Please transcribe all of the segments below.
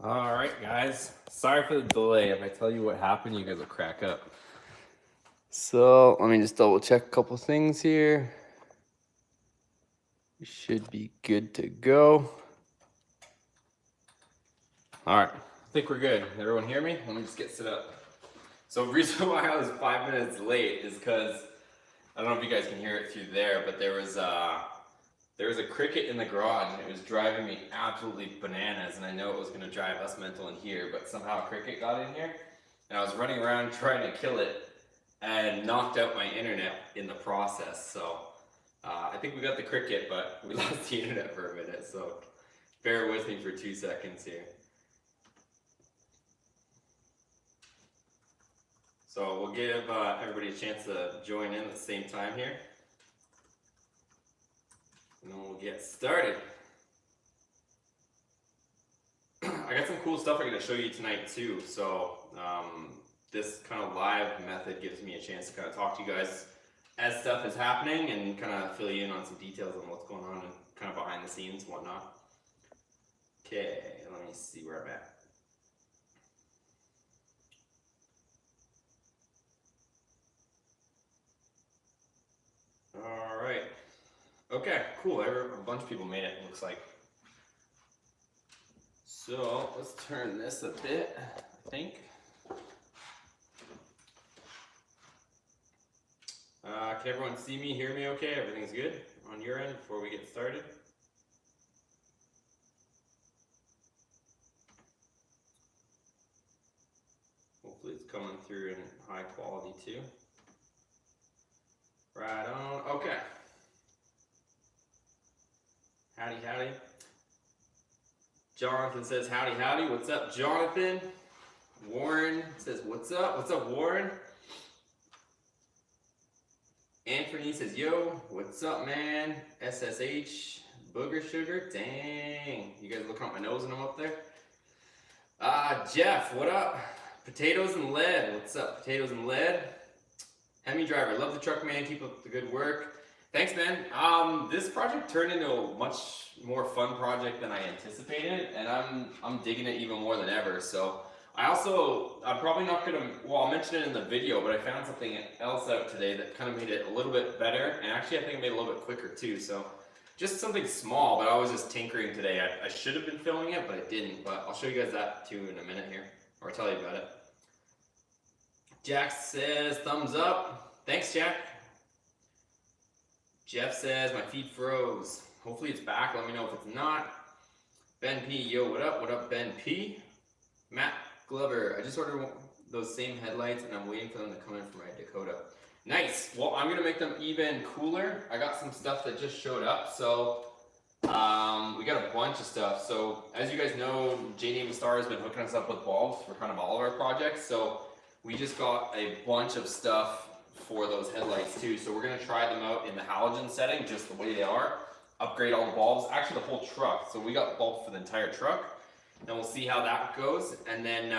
All right, guys. Sorry for the delay. If I tell you what happened, you guys will crack up. So let me just double check a couple things here. We should be good to go. All right, I think we're good. Everyone hear me? Let me just get set up. So the reason why I was 5 minutes late is because I don't know if you guys can hear it through there, but there was a cricket in the garage and it was driving me absolutely bananas, and I know it was going to drive us mental in here, but somehow a cricket got in here and I was running around trying to kill it and knocked out my internet in the process. So I think we got the cricket, but we lost the internet for a minute, so bear with me for 2 seconds here. So we'll give everybody a chance to join in at the same time here. And then we'll get started. I got some cool stuff I'm going to show you tonight too. So this kind of live method gives me a chance to kind of talk to you guys as stuff is happening and kind of fill you in on some details on what's going on and kind of behind the scenes and whatnot. Okay, let me see where I'm at. All right. Okay, cool. A bunch of people made it, looks like. So let's turn this a bit, I think. Can everyone see me, hear me okay? Everything's good on your end before we get started? Hopefully it's coming through in high quality too. Right on. Okay. Howdy, howdy. Jonathan says, howdy, howdy. What's up, Jonathan? Warren says, what's up? What's up, Warren? Anthony says, yo, what's up, man? SSH, Booger Sugar. Dang. You guys looking at my nose when I'm up there? Jeff, what up? Potatoes and Lead. What's up, Potatoes and Lead? Hemi Driver, love the truck, man. Keep up the good work. Thanks, man. This project turned into a much more fun project than I anticipated, and I'm digging it even more than ever. So I'm probably not gonna, well, I'll mention it in the video, but I found something else out today that kind of made it a little bit better, and actually I think it made it a little bit quicker too. So just something small, but I was just tinkering today. I should have been filming it, but I didn't. But I'll show you guys that too in a minute here, or I'll tell you about it. Jack says, thumbs up. Thanks, Jack. Jeff says, my feed froze. Hopefully it's back. Let me know if it's not. Ben P, yo, what up? What up, Ben P? Matt Glover, I just ordered those same headlights and I'm waiting for them to come in for my Dakota. Nice. Well, I'm going to make them even cooler. I got some stuff that just showed up. So we got a bunch of stuff. So as you guys know, JD Star has been hooking us up with bulbs for kind of all of our projects. So we just got a bunch of stuff for those headlights too. So we're going to try them out in the halogen setting, just the way they are. Upgrade all the bulbs, actually the whole truck. So we got bulbs for the entire truck. And we'll see how that goes. And then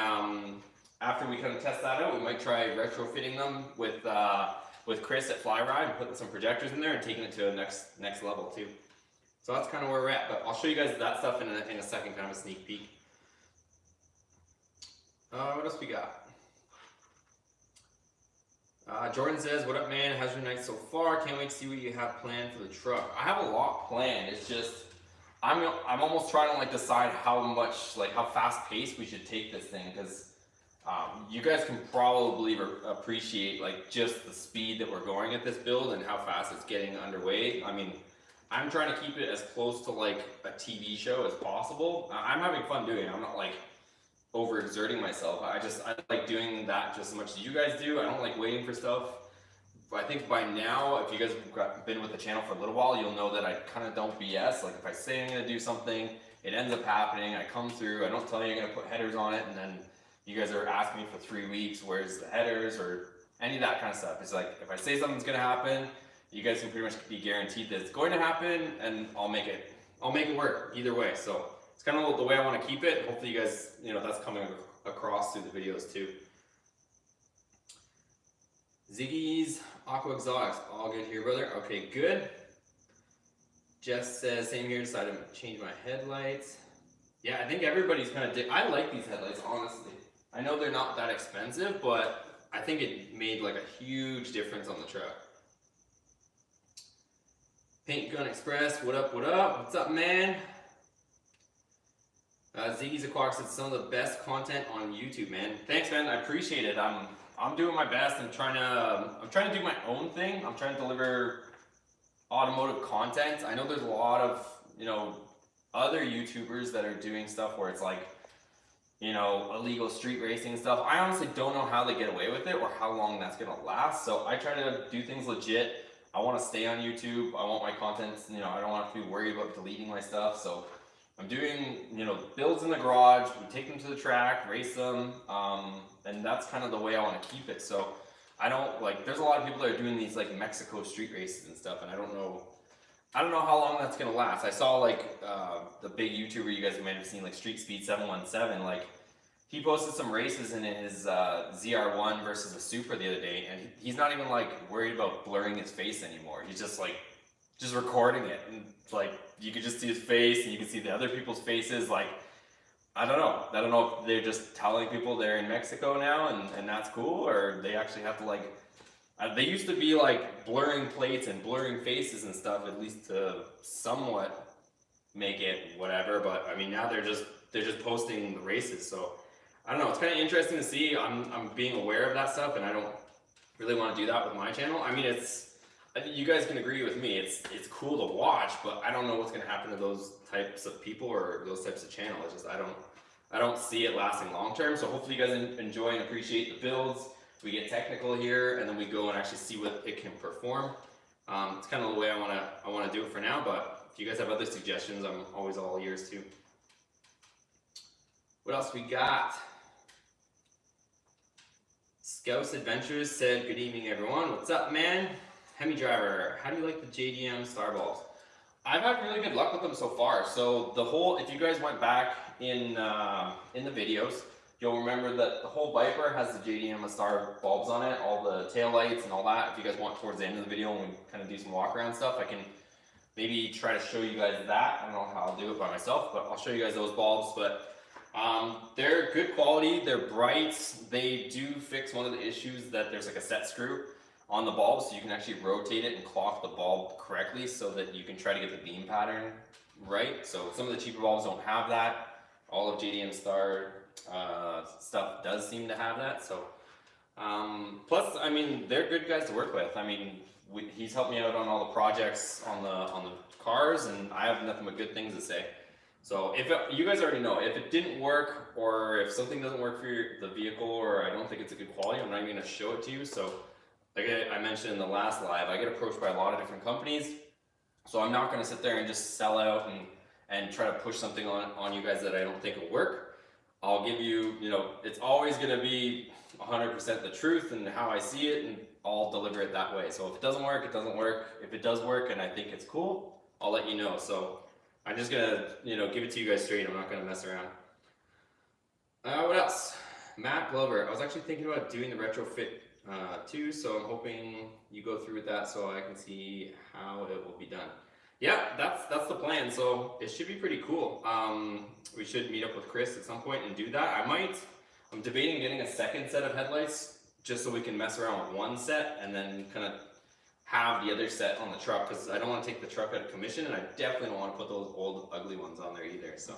after we kind of test that out, we might try retrofitting them with Chris at Fly Ride and putting some projectors in there and taking it to a next level too. So that's kind of where we're at. But I'll show you guys that stuff in a second, kind of a sneak peek. What else we got? Jordan says, what up, man? How's your night so far? Can't wait to see what you have planned for the truck. I have a lot planned. It's just, I'm almost trying to like decide how fast paced we should take this thing, because you guys can probably appreciate like just the speed that we're going at this build and how fast it's getting underway. I mean, I'm trying to keep it as close to like a TV show as possible. I'm having fun doing it. I'm not like overexerting myself. I like doing that just as much as you guys do. I don't like waiting for stuff. I think by now, if you guys have been with the channel for a little while, you'll know that I kind of don't BS. Like if I say I'm gonna do something, it ends up happening. I come through, I don't tell you I'm gonna put headers on it, and then you guys are asking me for 3 weeks, where's the headers or any of that kind of stuff. It's like, if I say something's gonna happen, you guys can pretty much be guaranteed that it's going to happen, and I'll make it work either way. So it's kind of the way I want to keep it. Hopefully you guys, that's coming across through the videos too. Ziggy's Aqua Exotics, all good here, brother. Okay, good. Jeff says, same here, decided to change my headlights. Yeah, I think everybody's kind of. I like these headlights, honestly. I know they're not that expensive, but I think it made like a huge difference on the truck. Paint Gun Express, what up, what up? What's up, man? Ziggy's Aquatics said some of the best content on YouTube, man. Thanks, man. I appreciate it. I'm doing my best. I'm trying to do my own thing. I'm trying to deliver automotive content. I know there's a lot of, other YouTubers that are doing stuff where it's like, illegal street racing and stuff. I honestly don't know how they get away with it or how long that's gonna last. So I try to do things legit. I want to stay on YouTube. I want my content, I don't want to be worried about deleting my stuff. So I'm doing, builds in the garage. We take them to the track, race them, and that's kind of the way I want to keep it. So I don't there's a lot of people that are doing these like Mexico street races and stuff, and I don't know how long that's gonna last. I saw the big YouTuber you guys might have seen, like Street Speed 717, he posted some races in his ZR1 versus a Supra the other day, and he's not even worried about blurring his face anymore. He's just recording it, and you could just see his face, and you can see the other people's faces. I don't know if they're just telling people they're in Mexico now, and that's cool, or they actually have to they used to be blurring plates and blurring faces and stuff, at least to somewhat make it whatever. But I mean, now they're just posting the races. So I don't know. It's kind of interesting to see. I'm being aware of that stuff, and I don't really want to do that with my channel. I mean, I think you guys can agree with me. It's cool to watch, but I don't know what's going to happen to those types of people or those types of channels. It's just I don't see it lasting long term. So hopefully you guys enjoy and appreciate the builds. We get technical here, and then we go and actually see what it can perform. It's kind of the way I want to do it for now. But if you guys have other suggestions, I'm always all ears too. What else we got? Scouse Adventures said, "Good evening, everyone. What's up, man? Hemi Driver, how do you like the JDM star bulbs?" I've had really good luck with them so far. So if you guys went back in the videos, you'll remember that the whole Viper has the JDM star bulbs on it, all the tail lights and all that. If you guys want towards the end of the video and we kind of do some walk around stuff, I can maybe try to show you guys that. I don't know how I'll do it by myself, but I'll show you guys those bulbs. But they're good quality, they're bright. They do fix one of the issues that there's a set screw on the bulb, so you can actually rotate it and clock the bulb correctly so that you can try to get the beam pattern right. So some of the cheaper bulbs don't have that. All of JDM Star stuff does seem to have that. So plus, I mean, they're good guys to work with. I mean, he's helped me out on all the projects on the cars, and I have nothing but good things to say. So you guys already know, if it didn't work, or if something doesn't work for the vehicle, or I don't think it's a good quality, I'm not even gonna show it to you. So like I mentioned in the last live, I get approached by a lot of different companies. So I'm not gonna sit there and just sell out and try to push something on you guys that I don't think will work. I'll give you, it's always gonna be 100% the truth and how I see it, and I'll deliver it that way. So if it doesn't work, it doesn't work. If it does work and I think it's cool, I'll let you know. So I'm just gonna, give it to you guys straight. I'm not gonna mess around. What else? Matt Glover. I was actually thinking about doing the retrofit too, so I'm hoping you go through with that so I can see how it will be done. Yeah, that's the plan. So it should be pretty cool. We should meet up with Chris at some point and do that. I'm debating getting a second set of headlights just so we can mess around with one set and then kind of have the other set on the truck, because I don't want to take the truck out of commission, and I definitely don't want to put those old ugly ones on there either. So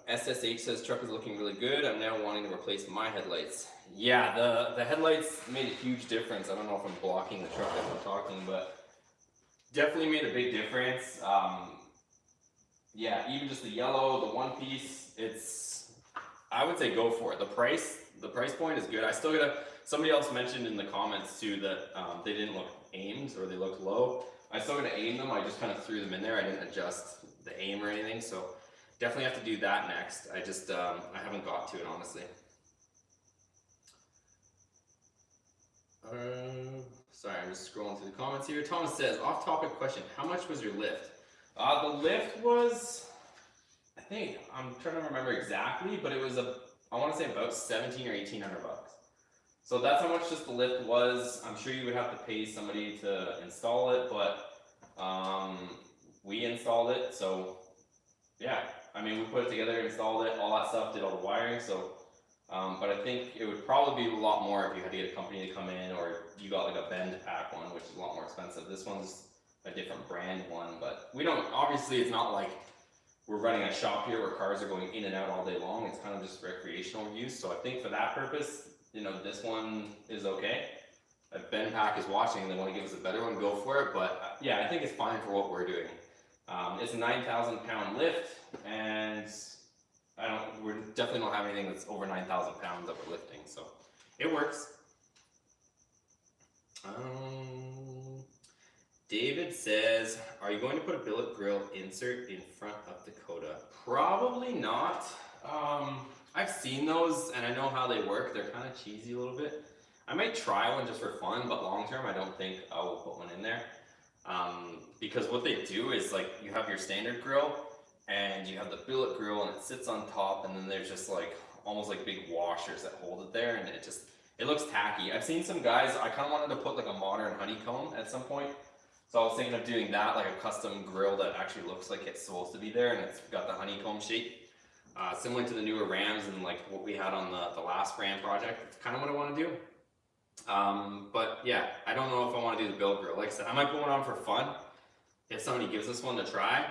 SSH says truck is looking really good. I'm now wanting to replace my headlights. Yeah, the headlights made a huge difference. I don't know if I'm blocking the truck as I'm talking, but definitely made a big difference. Yeah, even just the yellow, the one piece, I would say go for it. The price point is good. I still gotta. Somebody else mentioned in the comments too that they didn't look aimed, or they looked low. I still gotta aim them. I just kind of threw them in there. I didn't adjust the aim or anything, so definitely have to do that next. I just I haven't got to it, honestly. Sorry, I'm just scrolling through the comments here. Thomas says, off topic question, how much was your lift? The lift was, I think, I'm trying to remember exactly, but it was I want to say about 17 or 1800 bucks. So that's how much just the lift was. I'm sure you would have to pay somebody to install it, but we installed it. So yeah, I mean, we put it together, installed it, all that stuff, did all the wiring. So, but I think it would probably be a lot more if you had to get a company to come in, or you got like a bend pack one, which is a lot more expensive. This one's a different brand one, but we don't, obviously it's not like we're running a shop here where cars are going in and out all day long. It's kind of just recreational use. So I think for that purpose, you know, this one is okay. If Ben Pack is watching and they want to give us a better one, go for it. But yeah, I think it's fine for what we're doing. It's a 9,000 pound lift, and we're definitely don't have anything that's over 9,000 pounds that we're lifting, so it works. David says, are you going to put a billet grill insert in front of Dakota? Probably not. I've seen those and I know how they work. They're kind of cheesy a little bit. I might try one just for fun, but long term I don't think I will put one in there. Because what they do is, like, you have your standard grill and you have the billet grill and it sits on top, and then there's just like almost like big washers that hold it there, and it looks tacky. I've seen some guys, I kind of wanted to put like a modern honeycomb at some point. So I was thinking of doing that, like a custom grill that actually looks like it's supposed to be there, and it's got the honeycomb shape. Similar to the newer Rams and like what we had on the last Ram project. It's kind of what I want to do. But yeah, I don't know if I want to do the billet grill. Like I said, I might put one on for fun. If somebody gives us one to try,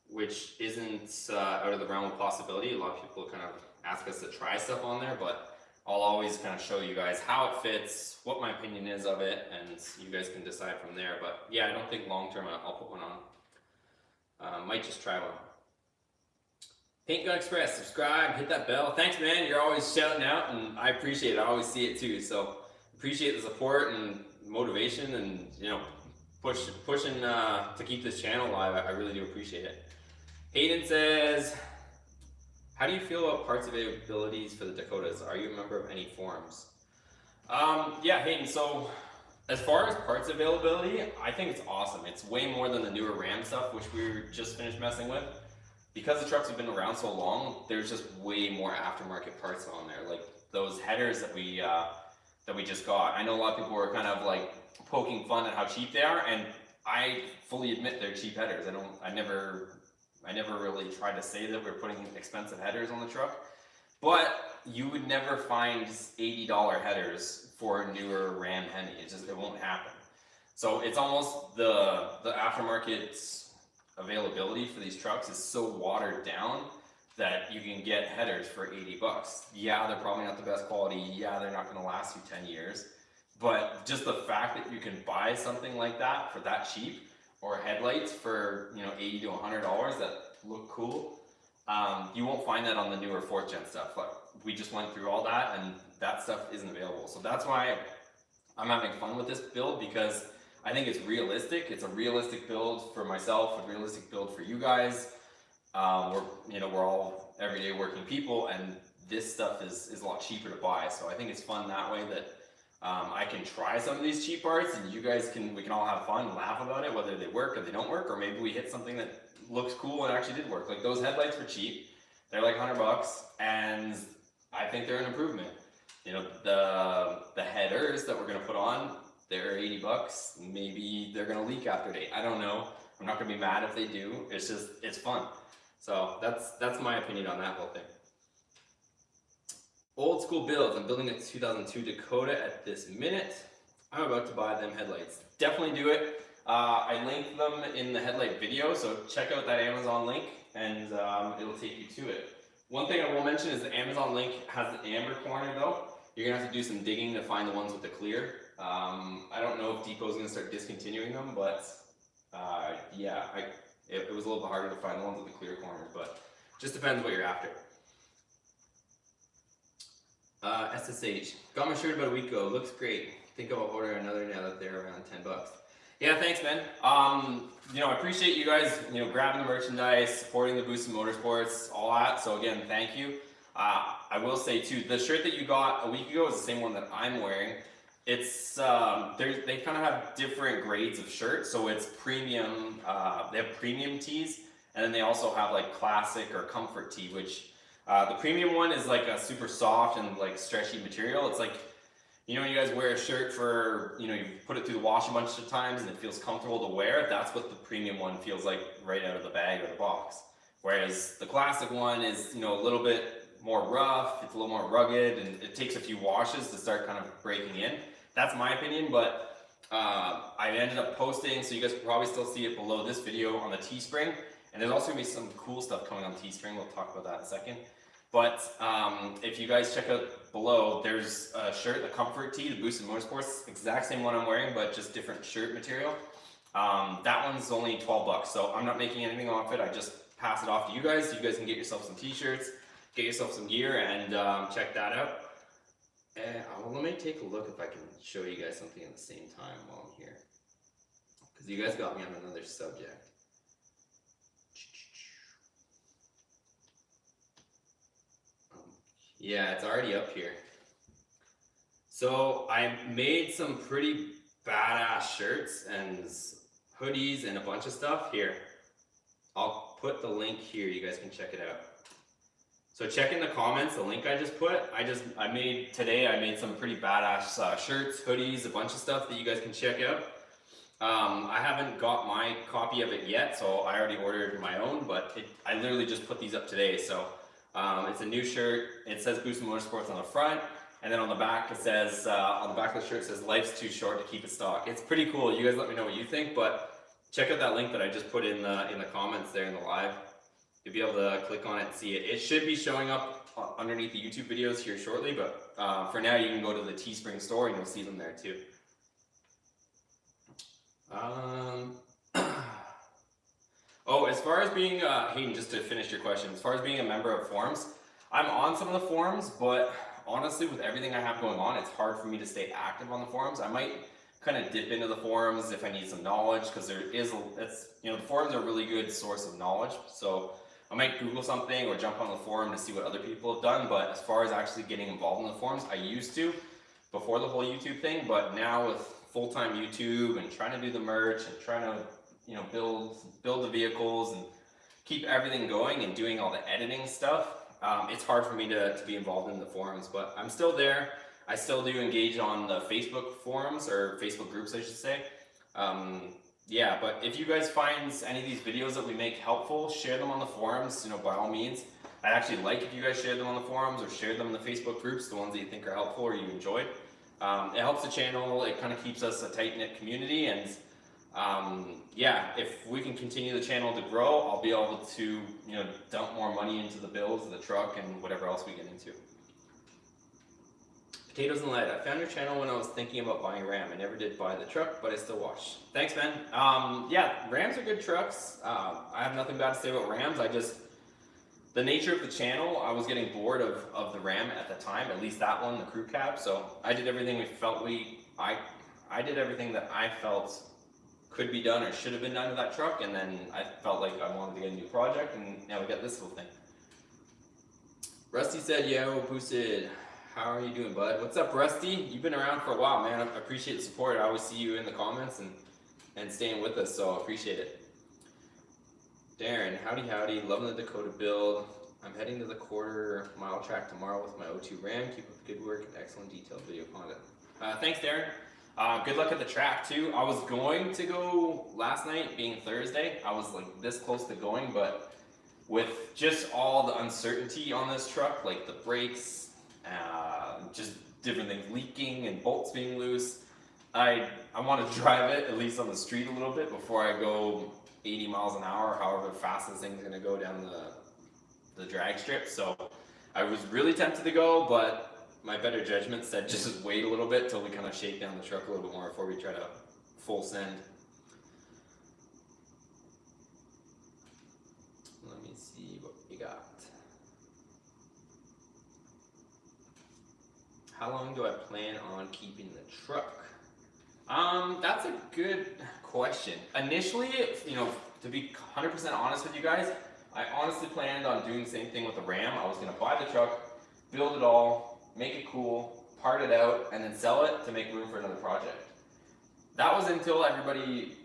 which isn't out of the realm of possibility. A lot of people kind of ask us to try stuff on there, but I'll always kind of show you guys how it fits, what my opinion is of it, and you guys can decide from there. But yeah, I don't think long term I'll put one on. Might just try one. Paint Gun Express, subscribe, hit that bell. Thanks, man. You're always shouting out, and I appreciate it. I always see it too. So appreciate the support and motivation, and you know, pushing to keep this channel alive. I really do appreciate it. Hayden says, how do you feel about parts availabilities for the Dakotas? Are you a member of any forums? Yeah, Hayden, so as far as parts availability, I think it's awesome. It's way more than the newer Ram stuff, which we just finished messing with. Because the trucks have been around so long, there's just way more aftermarket parts on there. Like those headers that we just got. I know a lot of people were kind of like poking fun at how cheap they are, and I fully admit they're cheap headers. I never really tried to say that we're putting expensive headers on the truck, but you would never find $80 headers for a newer Ram Hemi. It won't happen. So it's almost the aftermarket availability for these trucks is so watered down that you can get headers for 80 bucks. Yeah, they're probably not the best quality. Yeah, they're not going to last you 10 years. But just the fact that you can buy something like that for that cheap, or headlights for, you know, $80 to $100 that look cool, you won't find that on the newer 4th gen stuff. Like, we just went through all that, and that stuff isn't available. So that's why I'm having fun with this build, because I think it's realistic. It's a realistic build for myself, a realistic build for you guys. We're all everyday working people, and this stuff is a lot cheaper to buy. So I think it's fun that way, that I can try some of these cheap parts, and we can all have fun and laugh about it, whether they work or they don't work, or maybe we hit something that looks cool and actually did work. Like those headlights were cheap. They're like 100 bucks, and I think they're an improvement. You know, the headers that we're gonna put on, they're 80 bucks. Maybe they're gonna leak after date. I don't know. I'm not gonna be mad if they do. It's fun. So that's my opinion on that whole thing. Old school builds. I'm building a 2002 Dakota at this minute. I'm about to buy them headlights. Definitely do it. I linked them in the headlight video, so check out that Amazon link, and it'll take you to it. One thing I will mention is the Amazon link has the amber corner though. You're gonna have to do some digging to find the ones with the clear. I don't know if Depot's gonna start discontinuing them, but yeah, it was a little bit harder to find the ones with the clear corners, but just depends what you're after. SSH, got my shirt about a week ago, looks great. Think I'll order another now that they're around 10 bucks. Yeah, thanks, man. I appreciate you guys, grabbing the merchandise, supporting the Boosted Motorsports, all that. So again, thank you. I will say too, the shirt that you got a week ago is the same one that I'm wearing. It's they kind of have different grades of shirts, so it's premium. They have premium tees, and then they also have like classic or comfort tee, which the premium one is like a super soft and like stretchy material. It's like You know, when you guys wear a shirt for, you know, you put it through the wash a bunch of times and it feels comfortable to wear, that's what the premium one feels like right out of the bag or the box. Whereas the classic one is, you know, a little bit more rough, it's a little more rugged, and it takes a few washes to start kind of breaking in. That's my opinion, but I ended up posting, so you guys can probably still see it below this video on the Teespring. And there's also gonna be some cool stuff coming on Teespring. We'll talk about that in a second. But if you guys check out below, there's a shirt, the Comfort Tee, the Boosted Motorsports, exact same one I'm wearing, but just different shirt material. That one's only 12 bucks, so I'm not making anything off it. I just pass it off to you guys. You guys can get yourself some t-shirts, get yourself some gear, and check that out. And let me take a look if I can show you guys something at the same time while I'm here, because you guys got me on another subject. Yeah, it's already up here. So I made some pretty badass shirts and hoodies and a bunch of stuff here. I'll put the link here, you guys can check it out. So check in the comments the link I just put. I made some pretty badass shirts, hoodies, a bunch of stuff that you guys can check out. I haven't got my copy of it yet, so I already ordered my own, but I literally just put these up today. So it's a new shirt. It says Boosted Motorsports on the front, and then on the back it says, on the back of the shirt it says "Life's too short to keep it stock." It's pretty cool. You guys let me know what you think, but check out that link that I just put in the comments there in the live. You'll be able to click on it and see it. It should be showing up underneath the YouTube videos here shortly, but for now you can go to the Teespring store and you'll see them there too. Oh, as far as being, Hayden, just to finish your question, as far as being a member of forums, I'm on some of the forums, but honestly, with everything I have going on, it's hard for me to stay active on the forums. I might kind of dip into the forums if I need some knowledge, because the forums are a really good source of knowledge. So I might Google something or jump on the forum to see what other people have done. But as far as actually getting involved in the forums, I used to before the whole YouTube thing. But now with full-time YouTube and trying to do the merch and trying to, you know, build the vehicles and keep everything going and doing all the editing stuff, it's hard for me to be involved in the forums. But I'm still there. I still do engage on the Facebook forums, or Facebook groups I should say. Yeah, but if you guys find any of these videos that we make helpful, share them on the forums, you know, by all means. I'd actually like if you guys shared them on the forums or shared them in the Facebook groups, the ones that you think are helpful or you enjoyed. It helps the channel, it kind of keeps us a tight-knit community, and yeah, if we can continue the channel to grow, I'll be able to, you know, dump more money into the bills of the truck and whatever else we get into. Potatoes and Lead. I found your channel when I was thinking about buying a Ram. I never did buy the truck, but I still watch. Thanks, man. Yeah, Rams are good trucks. I have nothing bad to say about Rams. The nature of the channel, I was getting bored of the Ram at the time, at least that one, the crew cab. So I did everything I did everything that I felt could be done or should have been done to that truck, and then I felt like I wanted to get a new project, and now we got this little thing. Rusty said, "Yo, Boosted. How are you doing, bud?" What's up, Rusty? You've been around for a while, man. I appreciate the support. I always see you in the comments and staying with us, so I appreciate it. Darren, howdy. Loving the Dakota build. I'm heading to the quarter-mile track tomorrow with my O2 Ram. Keep up the good work and excellent detailed video content. Thanks, Darren. Good luck at the track, too. I was going to go last night, being Thursday. I was like this close to going, but with just all the uncertainty on this truck, like the brakes, just different things leaking and bolts being loose, I want to drive it at least on the street a little bit before I go 80 miles an hour, however fast this thing's going to go down the drag strip. So I was really tempted to go, but my better judgment said just wait a little bit till we kind of shake down the truck a little bit more before we try to full send. Let me see what we got. How long do I plan on keeping the truck? That's a good question. Initially, you know, to be 100% honest with you guys, I honestly planned on doing the same thing with the Ram. I was going to buy the truck, build it all, make it cool, part it out, and then sell it to make room for another project. That was until everybody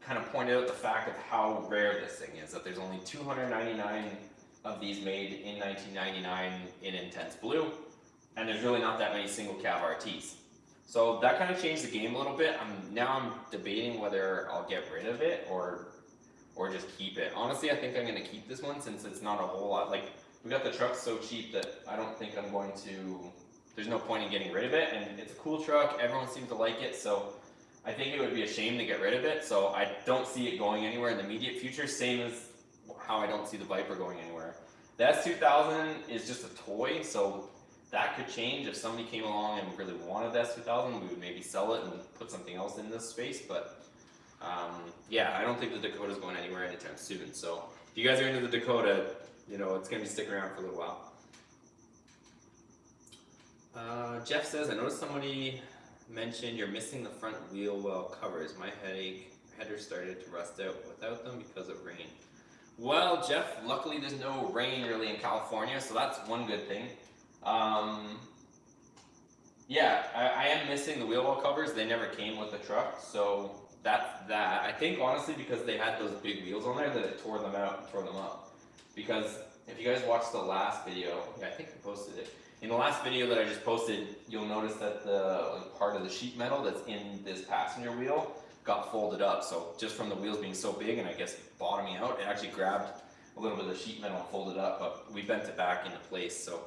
kind of pointed out the fact of how rare this thing is, that there's only 299 of these made in 1999 in Intense Blue, and there's really not that many single cab RTs. So that kind of changed the game a little bit. Now I'm debating whether I'll get rid of it or just keep it. Honestly, I think I'm gonna keep this one since it's not a whole lot. Like, we got the truck so cheap that I don't think I'm going to. There's no point in getting rid of it, and it's a cool truck. Everyone seems to like it, so I think it would be a shame to get rid of it. So I don't see it going anywhere in the immediate future. Same as how I don't see the Viper going anywhere. The S2000 is just a toy, so that could change if somebody came along and really wanted the S2000. We would maybe sell it and put something else in this space, but. Yeah, I don't think the Dakota's going anywhere anytime soon. So if you guys are into the Dakota, you know, it's going to be sticking around for a little while. Jeff says, I noticed somebody mentioned you're missing the front wheel well covers. My header started to rust out without them because of rain. Well, Jeff, luckily there's no rain really in California, so that's one good thing. Yeah, I am missing the wheel well covers. They never came with the truck, so that's that. I think honestly because they had those big wheels on there that it tore them out and tore them up. Because if you guys watched the last video, yeah, I think I posted it. In the last video that I just posted, you'll notice that the part of the sheet metal that's in this passenger wheel got folded up. So just from the wheels being so big and I guess bottoming out, it actually grabbed a little bit of the sheet metal and folded up, but we bent it back into place. So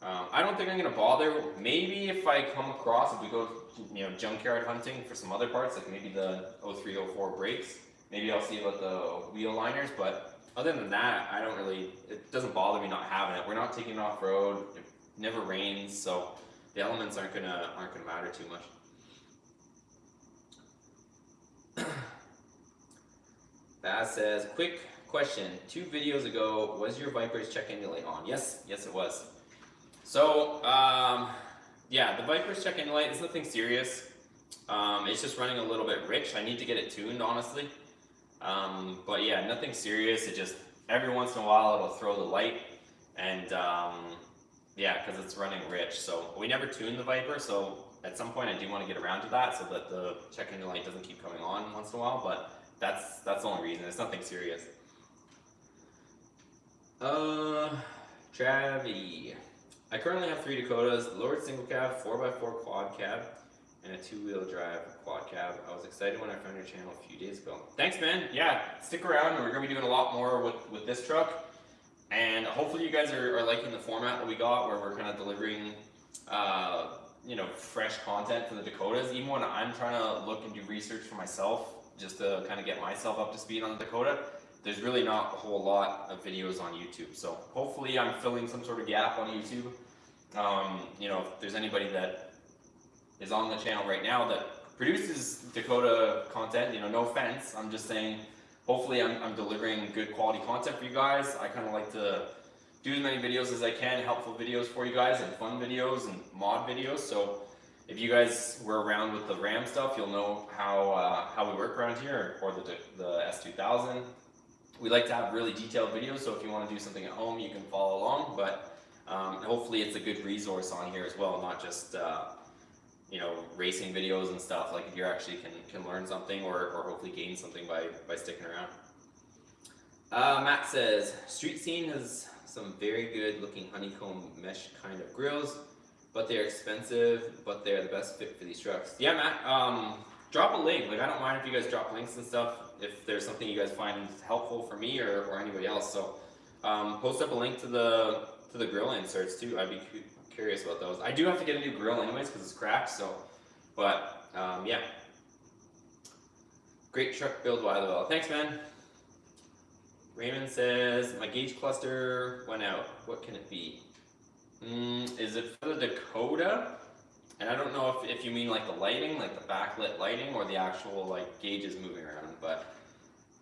I don't think I'm gonna bother. Maybe if I come across, if we go, you know, junkyard hunting for some other parts, like maybe the 0304 brakes, maybe I'll see about the wheel liners. But other than that, I don't really. It doesn't bother me not having it. We're not taking it off road. It never rains, so the elements aren't gonna matter too much. Baz says, quick question. 2 videos ago, was your Viper's check engine light on? Yes, it was. So, yeah, the Viper's check engine light is nothing serious. It's just running a little bit rich. I need to get it tuned, honestly. But yeah, nothing serious. It just, every once in a while, it'll throw the light. And yeah, because it's running rich. So we never tuned the Viper. So at some point, I do want to get around to that so that the check engine light doesn't keep coming on once in a while. But that's the only reason. It's nothing serious. Travi. I currently have 3 Dakotas, lowered single cab, 4x4 quad cab, and a 2-wheel drive quad cab. I was excited when I found your channel a few days ago. Thanks, man. Yeah, stick around. We're going to be doing a lot more with this truck. And hopefully you guys are liking the format that we got, where we're kind of delivering, you know, fresh content for the Dakotas. Even when I'm trying to look and do research for myself, just to kind of get myself up to speed on the Dakota, there's really not a whole lot of videos on YouTube. So hopefully I'm filling some sort of gap on YouTube. You know, if there's anybody that is on the channel right now that produces Dakota content, you know, no offense, I'm just saying, hopefully I'm delivering good quality content for you guys. I kind of like to do as many videos as I can, helpful videos for you guys, and fun videos and mod videos. So if you guys were around with the Ram stuff, you'll know how we work around here, or the S2000. We like to have really detailed videos, so if you want to do something at home, you can follow along. But hopefully it's a good resource on here as well, not just you know, racing videos and stuff. Like, if you actually can learn something or hopefully gain something by sticking around. Matt says, Street Scene has some very good looking honeycomb mesh kind of grills, but they're expensive, but they're the best fit for these trucks. Yeah, Matt, drop a link. Like, I don't mind if you guys drop links and stuff, if there's something you guys find helpful for me or anybody else. So post up a link to the grill inserts too. I'd be curious about those. I do have to get a new grill anyways because it's cracked. So, but yeah, great truck build, Wilder. Thanks, man. Raymond says, my gauge cluster went out. What can it be? Is it for the Dakota? And I don't know if you mean like the lighting, like the backlit lighting, or the actual like gauges moving around. But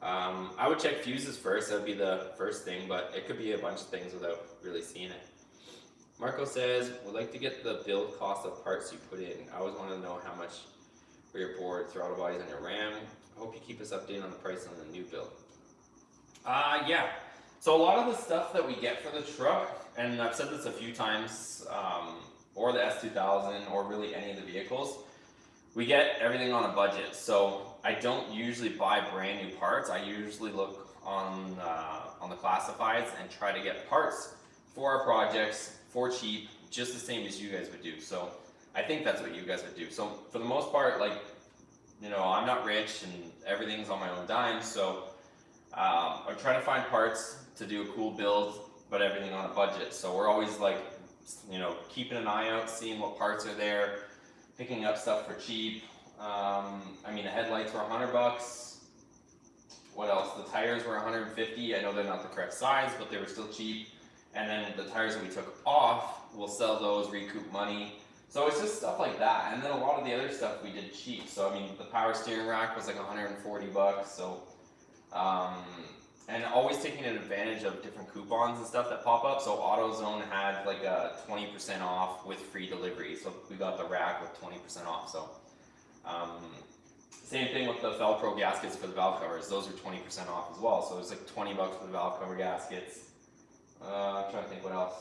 I would check fuses first. That would be the first thing. But it could be a bunch of things without really seeing it. Marco says, would like to get the build cost of parts you put in. I always want to know how much for your board, throttle bodies, and your RAM. I hope you keep us updated on the price on the new build. Yeah. So a lot of the stuff that we get for the truck, and I've said this a few times, or the S2000, or really any of the vehicles, we get everything on a budget. So I don't usually buy brand new parts. I usually look on the classifieds and try to get parts for our projects for cheap, just the same as you guys would do. So I think that's what you guys would do. So for the most part, like, you know, I'm not rich and everything's on my own dime, so I'm trying to find parts to do a cool build, but everything on a budget. So we're always like, you know, keeping an eye out, seeing what parts are there, picking up stuff for cheap. I mean, the headlights were $100. What else? The tires were 150. I know they're not the correct size, but they were still cheap. And then the tires that we took off, we'll sell those, recoup money. So it's just stuff like that. And then a lot of the other stuff we did cheap. So I mean, the power steering rack was like $140. So, and always taking advantage of different coupons and stuff that pop up. So AutoZone had like a 20% off with free delivery. So we got the rack with 20% off. So, same thing with the Felpro gaskets for the valve covers. Those are 20% off as well. So it's like $20 for the valve cover gaskets. I'm trying to think what else.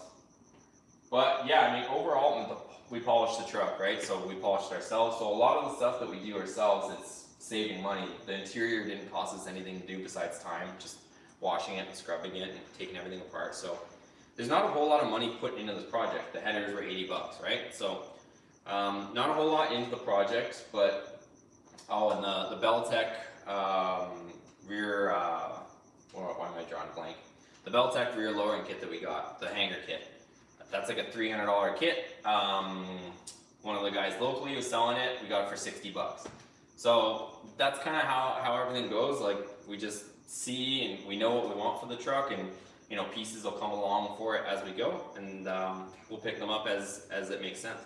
But yeah, I mean, overall, we polished the truck, right? So we polished ourselves. So a lot of the stuff that we do ourselves, it's saving money. The interior didn't cost us anything to do besides time, just washing it and scrubbing it and taking everything apart. So there's not a whole lot of money put into this project. The headers were $80, right? So not a whole lot into the project, but and the Beltec rear, why am I drawing a blank? The Beltec rear lowering kit that we got, the hanger kit. That's like a $300 kit. One of the guys locally was selling it. We got it for $60. So that's kind of how everything goes. Like, we just see and we know what we want for the truck, and you know, pieces will come along for it as we go, and we'll pick them up as it makes sense.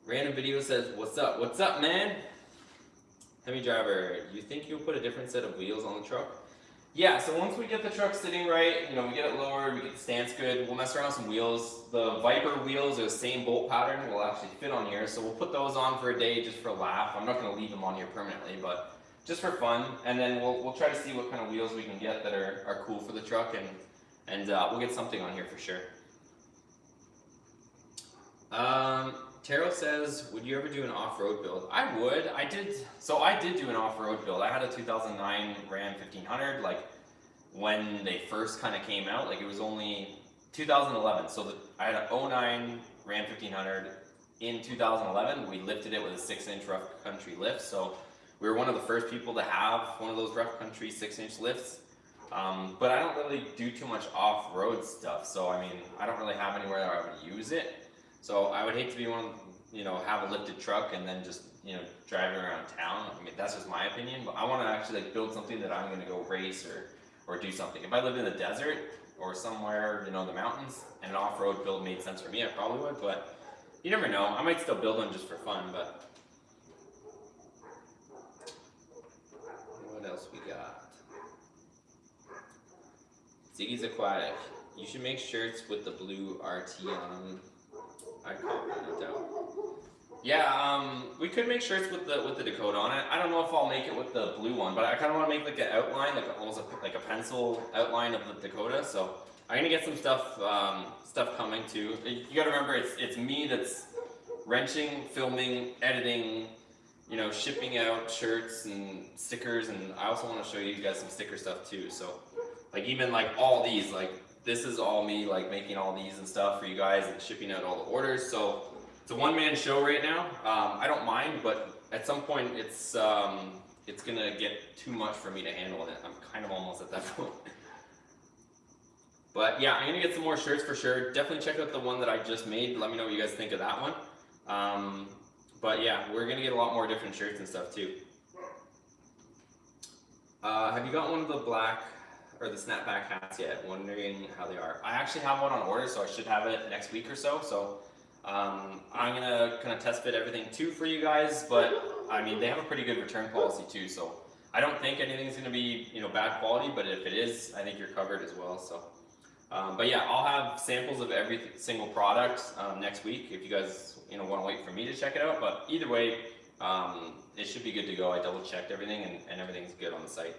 Random video says, "What's up? What's up, man? Heavy driver, you think you'll put a different set of wheels on the truck?" Yeah, so once we get the truck sitting right, you know, we get it lowered, we get the stance good, we'll mess around with some wheels. The Viper wheels are the same bolt pattern, will actually fit on here, so we'll put those on for a day just for a laugh. I'm not going to leave them on here permanently, but just for fun. And then we'll try to see what kind of wheels we can get that are cool for the truck, and we'll get something on here for sure. Taro says, would you ever do an off-road build? I would. I did do an off-road build. I had a 2009 Ram 1500, like when they first kind of came out. Like, it was only 2011. So I had an 09 Ram 1500 in 2011. We lifted it with a 6-inch rough country lift. So we were one of the first people to have one of those rough country 6-inch lifts. But I don't really do too much off-road stuff. So I mean, I don't really have anywhere that I would use it. So I would hate to be one, you know, have a lifted truck and then just, you know, driving around town. I mean, that's just my opinion, but I want to actually like build something that I'm going to go race or do something. If I lived in the desert or somewhere, you know, in the mountains, and an off-road build made sense for me, I probably would, but you never know. I might still build one just for fun, but what else we got? Ziggy's Aquatic. You should make shirts with the blue RT on them. I commented out. Yeah, we could make shirts with the Dakota on it. I don't know if I'll make it with the blue one, but I kind of want to make like an outline, like almost like a pencil outline of the Dakota. So I'm gonna get some stuff coming too. You gotta remember, it's me that's wrenching, filming, editing, you know, shipping out shirts and stickers, and I also want to show you guys some sticker stuff too. So like, even like all these, like, this is all me, like, making all these and stuff for you guys and shipping out all the orders. So it's a one-man show right now. I don't mind, but at some point it's gonna get too much for me to handle it. I'm kind of almost at that point. But yeah, I'm gonna get some more shirts for sure. Definitely check out the one that I just made. Let me know what you guys think of that one. But yeah, we're gonna get a lot more different shirts and stuff too. Have you got one of the black or the snapback hats yet? Wondering how they are. I actually have one on order, so I should have it next week or so. So I'm gonna kind of test fit everything too for you guys. But I mean, they have a pretty good return policy too. So I don't think anything's gonna be, you know, bad quality. But if it is, I think you're covered as well. So, but yeah, I'll have samples of every single product next week if you guys, you know, want to wait for me to check it out. But either way, it should be good to go. I double checked everything, and everything's good on the site.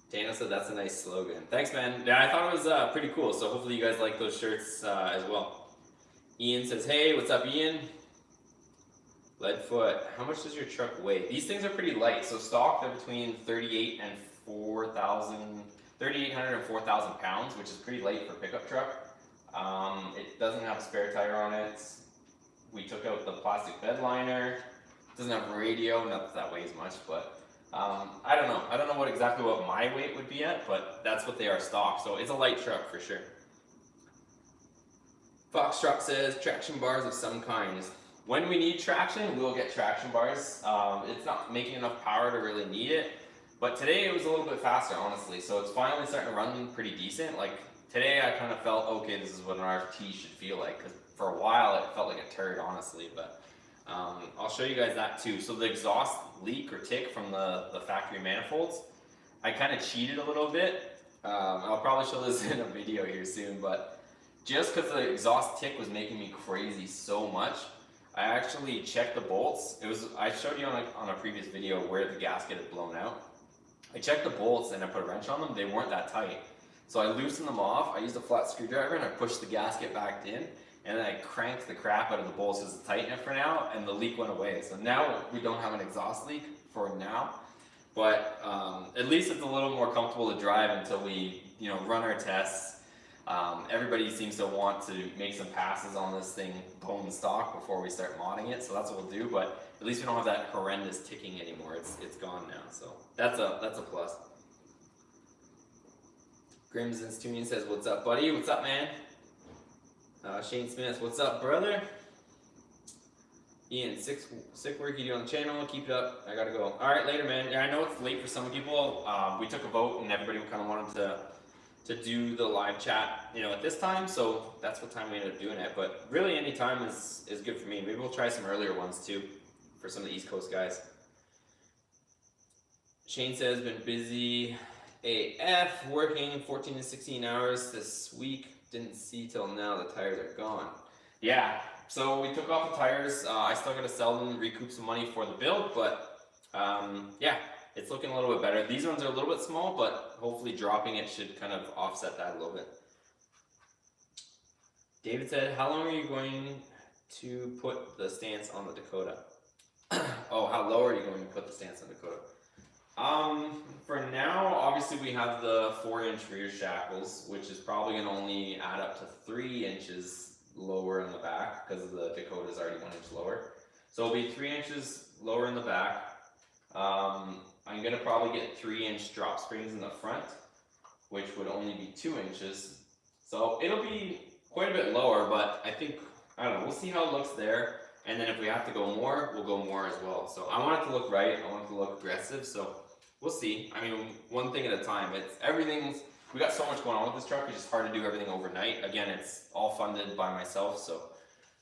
Dana said that's a nice slogan. Thanks, man. Yeah, I thought it was pretty cool. So hopefully you guys like those shirts as well. Ian says, hey, what's up, Ian? Leadfoot, how much does your truck weigh? These things are pretty light. So stock, they're between 38 and 4,000 3,800 and 4,000 pounds, which is pretty light for a pickup truck. It doesn't have a spare tire on it. We took out the plastic bed liner. It doesn't have a radio, not that that weighs much, but I don't know. I don't know exactly what my weight would be at, but that's what they are stock. So it's a light truck for sure. Foxtrot says traction bars of some kind. When we need traction, we'll get traction bars. It's not making enough power to really need it, but today it was a little bit faster, honestly. So it's finally starting to run pretty decent. Like today, I kind of felt okay. This is what an RT should feel like, because for a while it felt like a turd, honestly. But I'll show you guys that too. So the exhaust leak or tick from the factory manifolds, I kind of cheated a little bit. I'll probably show this in a video here soon, but just because the exhaust tick was making me crazy so much, I actually checked the bolts. I showed you on a previous video where the gasket had blown out. I checked the bolts and I put a wrench on them. They weren't that tight. So I loosened them off. I used a flat screwdriver and I pushed the gasket back in, and then I cranked the crap out of the bolts just to tighten it for now, and the leak went away. So now we don't have an exhaust leak for now, but at least it's a little more comfortable to drive until we run our tests. Everybody seems to want to make some passes on this thing bone stock before we start modding it, so that's what we'll do. But at least we don't have that horrendous ticking anymore. It's gone now, so that's a plus. Grimson's Tuning says, "What's up, buddy? What's up, man?" Shane Smith, "What's up, brother?" Ian, sick work you do on the channel. Keep it up. I gotta go. All right, later, man. Yeah, I know it's late for some people. We took a vote, and everybody kind of wanted to do the live chat, at this time. So that's what time we ended up doing it. But really, any time is good for me. Maybe we'll try some earlier ones too, for some of the East Coast guys. Shane says, "Been busy AF, working 14 to 16 hours this week. Didn't see till now the tires are gone." Yeah, so we took off the tires. I still got to sell them, recoup some money for the build, but yeah, it's looking a little bit better. These ones are a little bit small, but hopefully dropping it should kind of offset that a little bit. David said, "How long are you going to put the stance on the Dakota?" Oh, how low are you going to put the stance on Dakota? For now, obviously we have the 4-inch rear shackles, which is probably going to only add up to 3 inches lower in the back, because the Dakota is already 1 inch lower. So it'll be 3 inches lower in the back. I'm going to probably get 3-inch drop springs in the front, which would only be 2 inches. So it'll be quite a bit lower, but I don't know, we'll see how it looks there. And then if we have to go more, we'll go more as well. So I want it to look right. I want it to look aggressive. So we'll see. I mean, one thing at a time. We got so much going on with this truck. It's just hard to do everything overnight. Again, it's all funded by myself. So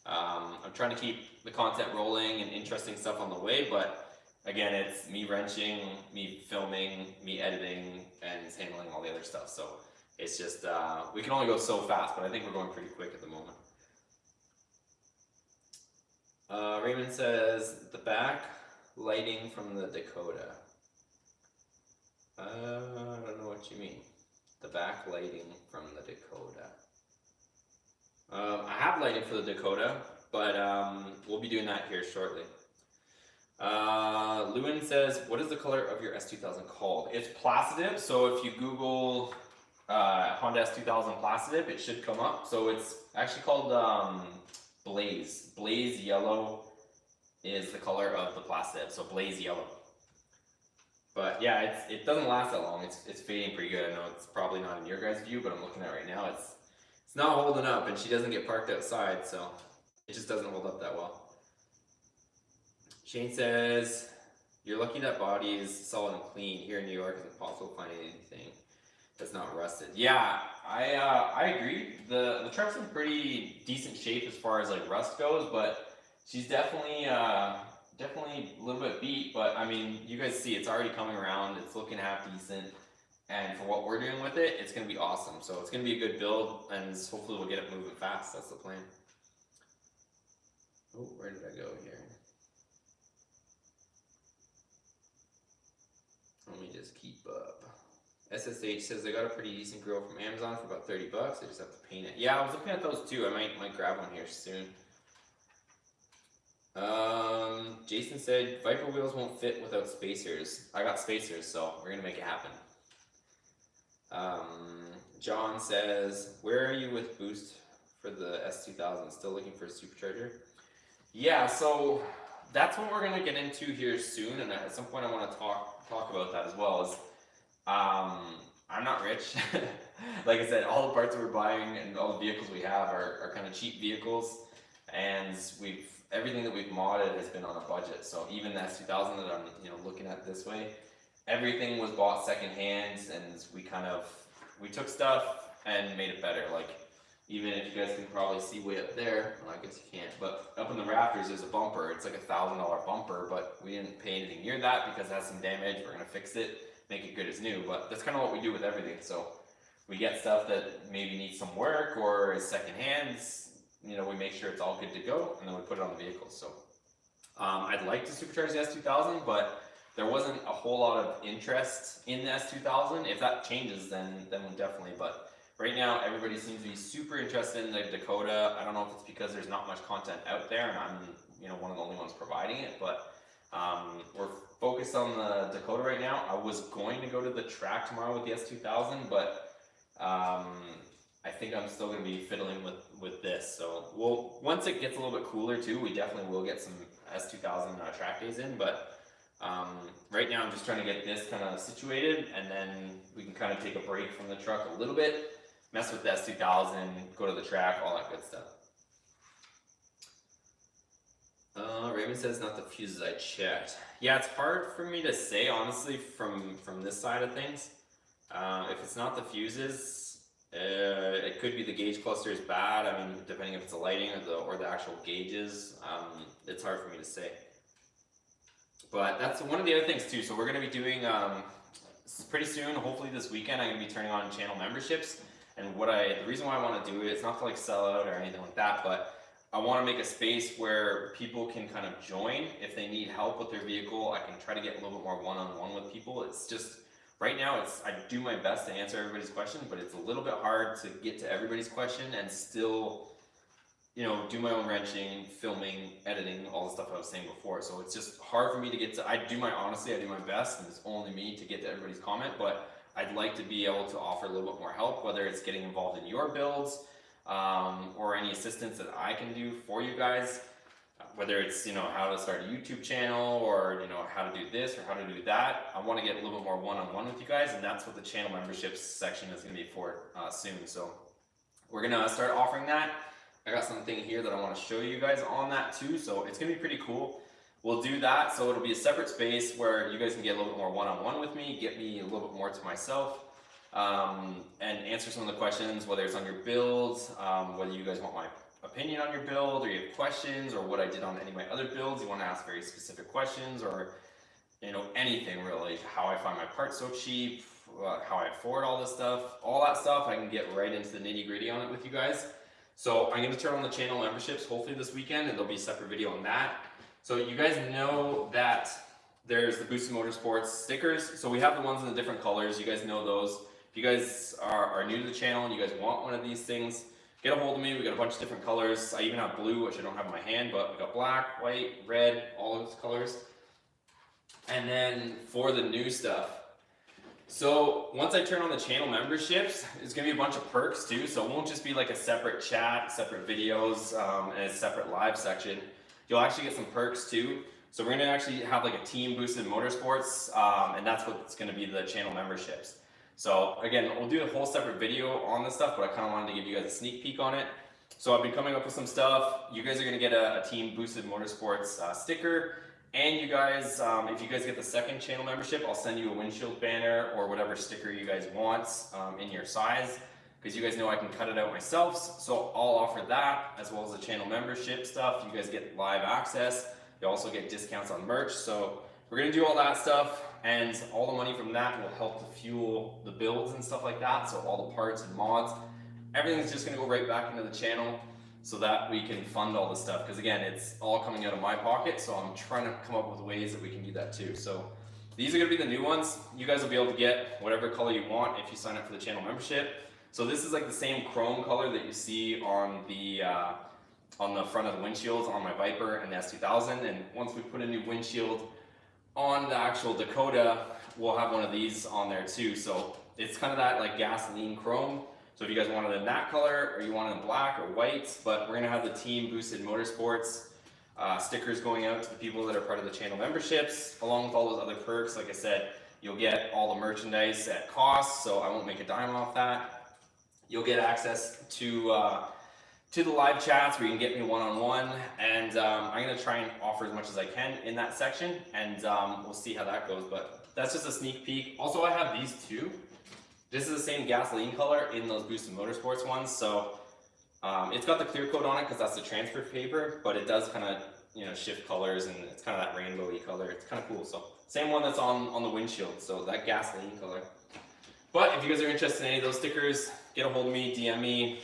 I'm trying to keep the content rolling and interesting stuff on the way. But again, it's me wrenching, me filming, me editing, and handling all the other stuff. So it's just, we can only go so fast, but I think we're going pretty quick at the moment. Raymond says, "The back lighting from the Dakota." I don't know what you mean. The back lighting from the Dakota. I have lighting for the Dakota, but we'll be doing that here shortly. Lewin says, "What is the color of your S2000 called?" It's Placidip, so if you Google Honda S2000 Placidip, it should come up. So it's actually called Blaze. Blaze yellow is the color of the Placidip, so Blaze yellow. But yeah, it doesn't last that long. It's fading pretty good. I know it's probably not in your guys' view, but I'm looking at it right now. It's not holding up, and she doesn't get parked outside, so it just doesn't hold up that well. Shane says, "You're lucky that body is solid and clean. Here in New York, it's impossible to find anything that's not rusted." Yeah, I agree. The truck's in pretty decent shape as far as like rust goes, but she's definitely a little bit beat. But I mean, you guys see it's already coming around. It's looking half decent, and for what we're doing with it, it's gonna be awesome. So it's gonna be a good build, and hopefully we'll get it moving fast. That's the plan. Oh, where did I go here? Let me just keep up. SSH says, "I got a pretty decent grill from Amazon for about 30 bucks. I just have to paint it." Yeah, I was looking at those too. I might grab one here soon. Jason said, "Viper wheels won't fit without spacers." I got spacers, so we're gonna make it happen. John says, where are you with boost for the S2000? Still looking for a supercharger? Yeah, so that's what we're gonna get into here soon, and at some point I want to talk about that as well. Is I'm not rich. Like I said, all the parts that we're buying and all the vehicles we have are kind of cheap vehicles, and everything that we've modded has been on a budget. So even the S2000 that I'm looking at this way, everything was bought secondhand, and we took stuff and made it better. Like, even if you guys can probably see way up there, well, I guess you can't, but up in the rafters there's a bumper. It's like $1,000 bumper, but we didn't pay anything near that because it has some damage. We're gonna fix it, make it good as new. But that's kind of what we do with everything. So we get stuff that maybe needs some work or is secondhand. We make sure it's all good to go, and then we put it on the vehicle. So I'd like to supercharge the S2000, but there wasn't a whole lot of interest in the S2000. If that changes, then we'll definitely. But right now, everybody seems to be super interested in the Dakota. I don't know if it's because there's not much content out there, and I'm one of the only ones providing it. But we're focused on the Dakota right now. I was going to go to the track tomorrow with the S2000, but I think I'm still going to be fiddling with this. So once it gets a little bit cooler too, we definitely will get some S2000 track days in. But right now I'm just trying to get this kind of situated, and then we can kind of take a break from the truck a little bit, mess with the S2000, go to the track, all that good stuff. Raymond says not the fuses I checked. Yeah, it's hard for me to say honestly from this side of things. If it's not the fuses, it could be the gauge cluster is bad. I mean, depending if it's the lighting or the actual gauges, it's hard for me to say. But that's one of the other things too. So we're going to be doing pretty soon, hopefully this weekend, I'm going to be turning on channel memberships. And the reason why I want to do it, it's not to like sell out or anything like that, but I want to make a space where people can kind of join. If they need help with their vehicle, I can try to get a little bit more one-on-one with people. It's just, right now, I do my best to answer everybody's question, but it's a little bit hard to get to everybody's question and still, do my own wrenching, filming, editing, all the stuff I was saying before. So it's just hard for me to get to, I do my best, and it's only me to get to everybody's comment, but I'd like to be able to offer a little bit more help, whether it's getting involved in your builds, or any assistance that I can do for you guys, whether it's, how to start a YouTube channel, or, how to do this or how to do that. I want to get a little bit more one-on-one with you guys, and that's what the channel memberships section is going to be for soon. So we're going to start offering that. I got something here that I want to show you guys on that too, so it's going to be pretty cool. We'll do that, so it'll be a separate space where you guys can get a little bit more one-on-one with me, get me a little bit more to myself, and answer some of the questions, whether it's on your builds, whether you guys want my opinion on your build, or you have questions, or what I did on any of my other builds. You want to ask very specific questions, or anything really. How I find my parts so cheap, how I afford all this stuff, all that stuff. I can get right into the nitty-gritty on it with you guys. So I'm going to turn on the channel memberships hopefully this weekend, and there'll be a separate video on that. So you guys know that there's the Boosted Motorsports stickers. So we have the ones in the different colors. You guys know those. If you guys are new to the channel and you guys want one of these things, get a hold of me. We got a bunch of different colors. I even have blue, which I don't have in my hand, but we got black, white, red, all those colors. And then for the new stuff, so once I turn on the channel memberships, it's gonna be a bunch of perks too. So it won't just be like a separate chat, separate videos, and a separate live section. You'll actually get some perks too. So we're gonna actually have like a team Boosted Motorsports, and that's what's gonna be the channel memberships. So again, we'll do a whole separate video on this stuff, but I kind of wanted to give you guys a sneak peek on it. So I've been coming up with some stuff. You guys are gonna get a team Boosted Motorsports sticker. And you guys, if you guys get the second channel membership, I'll send you a windshield banner or whatever sticker you guys want in your size, because you guys know I can cut it out myself. So I'll offer that as well as the channel membership stuff. You guys get live access. You also get discounts on merch. So we're gonna do all that stuff, and all the money from that will help to fuel the builds and stuff like that. So all the parts and mods, everything's just gonna go right back into the channel, so that we can fund all this stuff. Because again, it's all coming out of my pocket, so I'm trying to come up with ways that we can do that too. So these are gonna be the new ones. You guys will be able to get whatever color you want if you sign up for the channel membership. So this is like the same chrome color that you see on the front of the windshields on my Viper and the S2000. And once we put a new windshield on the actual Dakota, we'll have one of these on there too. So it's kind of that like gasoline chrome. So if you guys want it in that color or you want it in black or white, but we're gonna have the Team Boosted Motorsports stickers going out to the people that are part of the channel memberships, along with all those other perks. Like I said, you'll get all the merchandise at cost, so I won't make a dime off that. You'll get access to the live chats where you can get me one-on-one, and I'm gonna try and offer as much as I can in that section, and we'll see how that goes. But that's just a sneak peek. Also, I have these two. This is the same gasoline color in those Boosted Motorsports ones, so it's got the clear coat on it because that's the transfer paper, but it does kind of, you know, shift colors, and it's kind of that rainbowy color. It's kind of cool. So same one that's on the windshield, so that gasoline color. But if you guys are interested in any of those stickers, get a hold of me, DM me,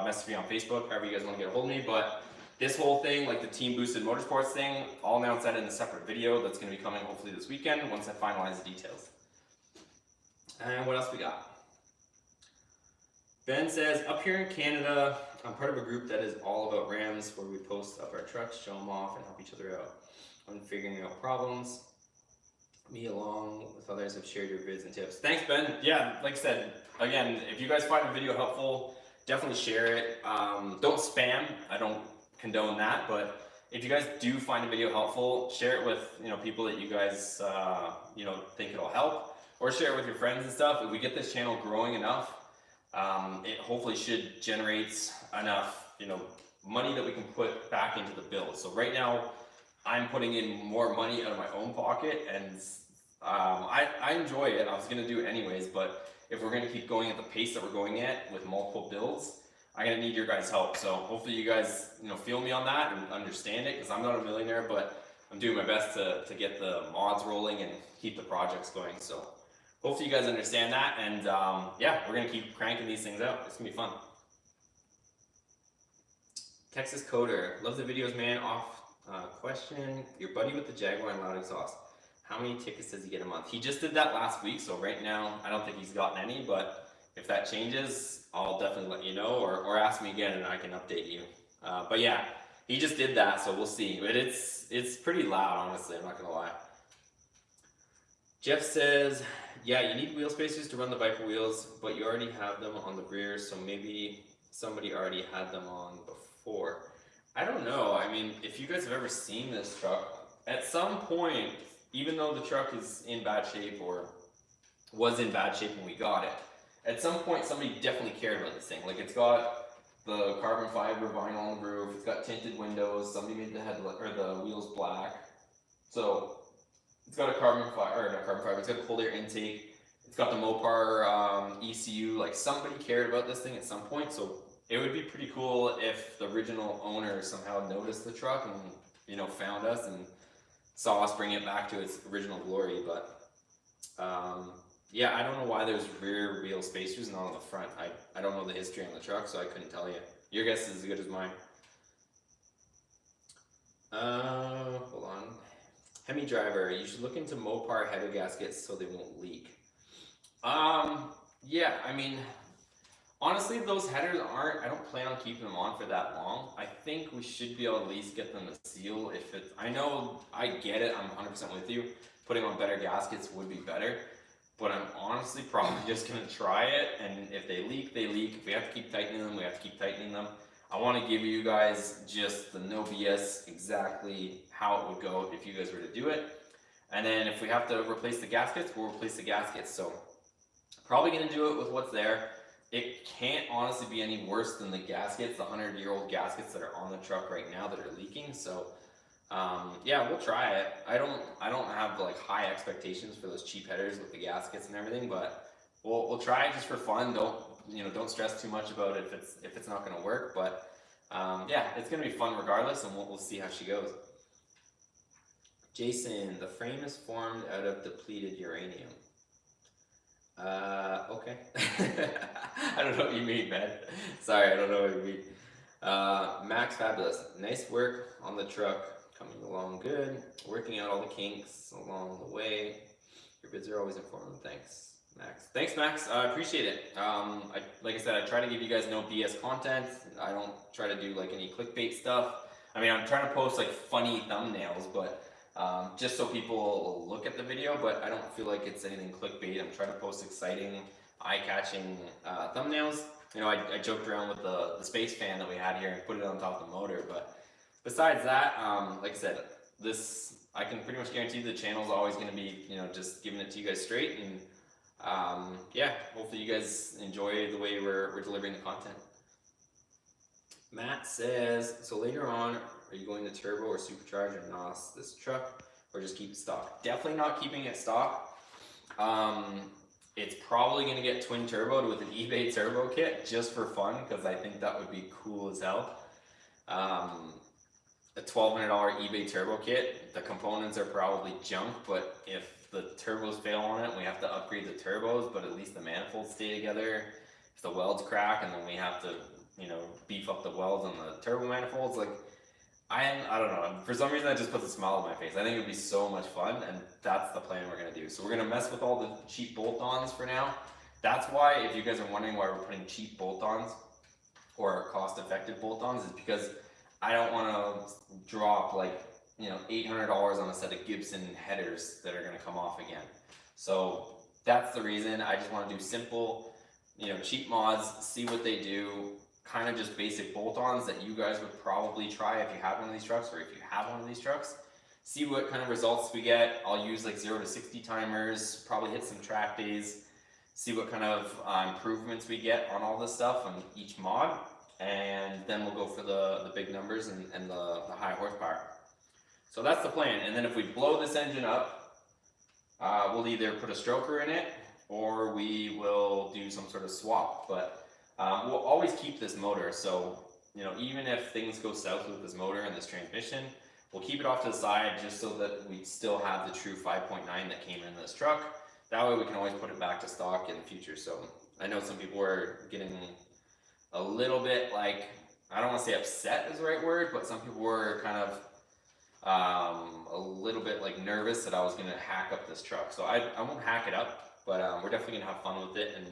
message me on Facebook, however you guys want to get a hold of me. But this whole thing, like the Team Boosted Motorsports thing, I'll announce that in a separate video that's going to be coming hopefully this weekend once I finalize the details. And what else we got? Ben says, up here in Canada, I'm part of a group that is all about Rams, where we post up our trucks, show them off, and help each other out on figuring out problems. Me, along with others, have shared your vids and tips. Thanks, Ben. Yeah, like I said, again, if you guys find a video helpful, definitely share it. Don't spam. I don't condone that, but if you guys do find a video helpful, share it with, you know, people that you guys you know, think it'll help, or share it with your friends and stuff. If we get this channel growing enough, it hopefully should generate enough, you know, money that we can put back into the build. So right now, I'm putting in more money out of my own pocket, and I enjoy it. I was gonna do it anyways, but if we're gonna keep going at the pace that we're going at with multiple builds, I'm gonna need your guys' help. So hopefully you guys, you know, feel me on that and understand it, because I'm not a millionaire, but I'm doing my best to get the mods rolling and keep the projects going. So hopefully you guys understand that, and yeah, we're gonna keep cranking these things out. It's gonna be fun. Texas Coder, love the videos, man. Question, your buddy with the Jaguar and loud exhaust, how many tickets does he get a month? He just did that last week, so right now I don't think he's gotten any, but if that changes, I'll definitely let you know, or ask me again and I can update you. But yeah, he just did that, so we'll see. But it's pretty loud, honestly, I'm not gonna lie. Jeff says, yeah, you need wheel spacers to run the Viper wheels, but you already have them on the rear, so maybe somebody already had them on before. I don't know. I mean, if you guys have ever seen this truck, at some point, even though the truck is in bad shape or was in bad shape when we got it, at some point somebody definitely cared about this thing. Like, it's got the carbon fiber vinyl on the roof, it's got tinted windows, somebody made the headlight or the wheels black. So it's got a carbon fiber, or not carbon fiber, it's got a cold air intake, it's got the Mopar ECU. Like, somebody cared about this thing at some point, so it would be pretty cool if the original owner somehow noticed the truck and, you know, found us and saw us bring it back to its original glory. But yeah, I don't know why there's rear wheel spacers not on the front. I don't know the history on the truck, so I couldn't tell you. Your guess is as good as mine. Hold on. Hemi driver, you should look into Mopar header gaskets so they won't leak. Yeah, I mean, honestly, those headers aren't, I don't plan on keeping them on for that long. I think we should be able to at least get them to seal if it's, I know, I get it, I'm 100% with you. Putting on better gaskets would be better, but I'm honestly probably just gonna try it, and if they leak, they leak. If we have to keep tightening them, we have to keep tightening them. I wanna give you guys just the no BS exactly how it would go if you guys were to do it. And then if we have to replace the gaskets, we'll replace the gaskets. So probably gonna do it with what's there. It can't honestly be any worse than the gaskets, the 100-year-old gaskets that are on the truck right now that are leaking. So yeah, we'll try it. I don't have like high expectations for those cheap headers with the gaskets and everything, but we'll try it just for fun. Don't stress too much about it if it's not gonna work. But yeah, it's gonna be fun regardless, and we'll see how she goes. Jason, the frame is formed out of depleted uranium. Okay. I don't know what you mean, man. Sorry, I don't know what you mean. Max Fabulous, nice work on the truck, coming along good, working out all the kinks along the way. Your bids are always informative. Thanks, Max. Thanks, Max. I appreciate it. Like I said, I try to give you guys no BS content. I don't try to do like any clickbait stuff. I mean, I'm trying to post like funny thumbnails, but just so people will look at the video, but I don't feel like it's anything clickbait. I'm trying to post exciting, eye-catching thumbnails. You know, I joked around with the space fan that we had here and put it on top of the motor, but besides that, like I said, I can pretty much guarantee the channel's always going to be, you know, just giving it to you guys straight, and yeah, hopefully you guys enjoy the way we're delivering the content. Matt says, so later on, are you going to turbo or supercharge or NOS this truck, or just keep it stock? Definitely not keeping it stock. It's probably going to get twin turboed with an eBay turbo kit just for fun, because I think that would be cool as hell. A $1,200 eBay turbo kit, the components are probably junk, but if the turbos fail on it, we have to upgrade the turbos, but at least the manifolds stay together. If the welds crack, and then we have to, you know, beef up the welds on the turbo manifolds, like, I don't know, for some reason that just puts a smile on my face. I think it would be so much fun, and that's the plan we're going to do. So we're going to mess with all the cheap bolt-ons for now. That's why, if you guys are wondering why we're putting cheap bolt-ons or cost-effective bolt-ons, is because I don't want to drop like, you know, $800 on a set of Gibson headers that are going to come off again. So that's the reason. I just want to do simple, you know, cheap mods, see what they do, kind of just basic bolt-ons that you guys would probably try if you have one of these trucks, or if you have one of these trucks. See what kind of results we get. I'll use like 0 to 60 timers, probably hit some track days, see what kind of improvements we get on all this stuff on each mod. And then we'll go for the big numbers and the high horsepower. So that's the plan. And then if we blow this engine up, we'll either put a stroker in it, or we will do some sort of swap. But we'll always keep this motor. So, you know, even if things go south with this motor and this transmission, we'll keep it off to the side just so that we still have the true 5.9 that came in this truck. That way we can always put it back to stock in the future. So I know some people are getting a little bit, like, I don't want to say upset is the right word, but some people were kind of a little bit like nervous that I was going to hack up this truck. So I won't hack it up, but we're definitely going to have fun with it and,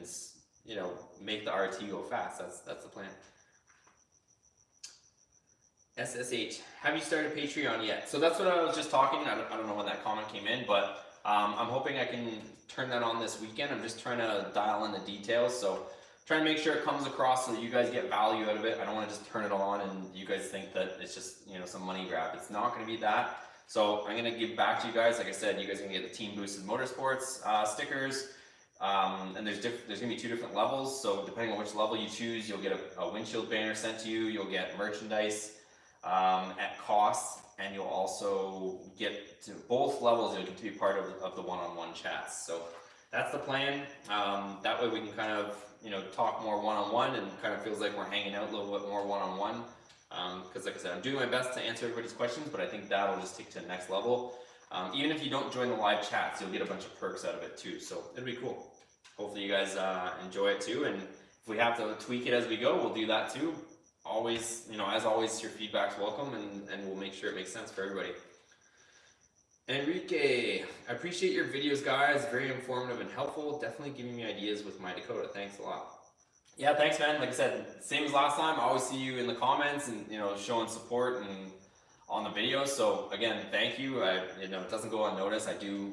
you know, make the RT go fast. That's the plan. SSH, have you started Patreon yet? So that's what I was just talking. I don't know when that comment came in, but I'm hoping I can turn that on this weekend. I'm just trying to dial in the details. So trying to make sure it comes across so that you guys get value out of it. I don't want to just turn it on and you guys think that it's just, you know, some money grab. It's not going to be that. So I'm going to give back to you guys. Like I said, you guys are going to get the Team Boosted Motorsports stickers. And there's going to be 2 different levels. So depending on which level you choose, you'll get a windshield banner sent to you. You'll get merchandise at cost. And you'll also get to both levels. You'll get to be part of the one-on-one chats. So that's the plan. That way we can kind of, you know, talk more one-on-one, and kind of feels like we're hanging out a little bit more one-on-one. Because like I said, I'm doing my best to answer everybody's questions, but I think that'll just take to the next level. Even if you don't join the live chats, you'll get a bunch of perks out of it too. So it'll be cool. Hopefully you guys enjoy it too. And if we have to tweak it as we go, we'll do that too. Always, you know, as always, your feedback's welcome, and we'll make sure it makes sense for everybody. Enrique, I appreciate your videos, guys. Very informative and helpful. Definitely giving me ideas with my Dakota. Thanks a lot. Yeah, thanks, man. Like I said, same as last time. I always see you in the comments and, you know, showing support and on the videos. So again, thank you. You know, it doesn't go unnoticed. I do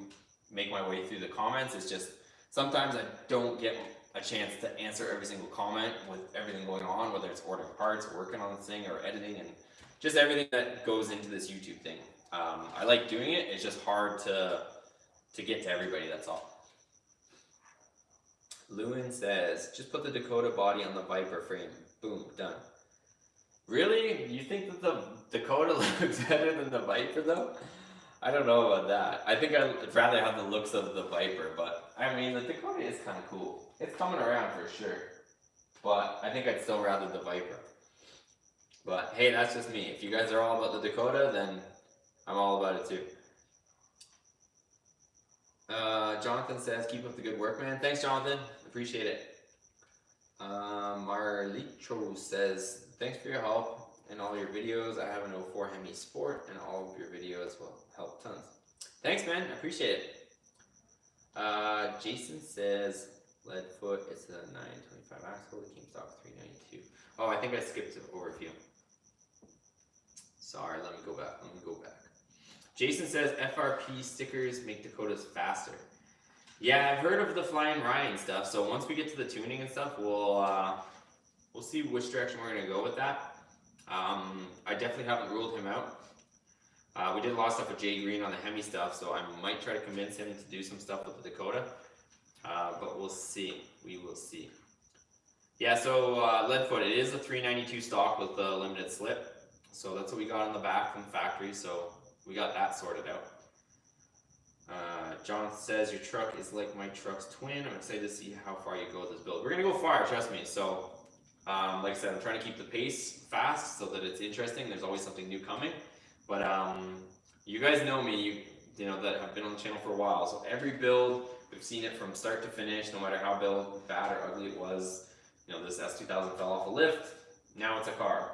make my way through the comments. It's just sometimes I don't get a chance to answer every single comment with everything going on, whether it's ordering parts or working on this thing or editing and just everything that goes into this YouTube thing. I like doing it. It's just hard to get to everybody. That's all. Lewin says, just put the Dakota body on the Viper frame. Boom, done. Really? You think that the Dakota looks better than the Viper though? I don't know about that. I think I'd rather have the looks of the Viper, but I mean, the Dakota is kind of cool. It's coming around for sure, but I think I'd still rather the Viper. But hey, that's just me. If you guys are all about the Dakota, then I'm all about it too. Jonathan says, keep up the good work, man. Thanks, Jonathan. Appreciate it. Marlicho says, thanks for your help in all your videos. I have an 04 Hemi Sport, and all of your videos will help tons. Thanks, man. I appreciate it. Jason says, Leadfoot, it's a 925 axle. It came stock 392. Oh, I think I skipped over a few. Sorry, let me go back. Jason says FRP stickers make Dakotas faster. Yeah, I've heard of the Flying Ryan stuff. So once we get to the tuning and stuff, we'll see which direction we're gonna go with that. I definitely haven't ruled him out. We did a lot of stuff with Jay Green on the Hemi stuff, so I might try to convince him to do some stuff with the Dakota. But we'll see. We will see. Yeah, so Leadfoot, it is a 392 stock with the limited slip. So that's what we got on the back from the factory. So we got that sorted out. John says your truck is like my truck's twin. I'm excited to see how far you go with this build. We're gonna go far, trust me. So, like I said, I'm trying to keep the pace fast so that it's interesting. There's always something new coming. But you guys know me, you know that have been on the channel for a while. So every build, we've seen it from start to finish, no matter how bad or ugly it was. You know, this S2000 fell off a lift. Now it's a car.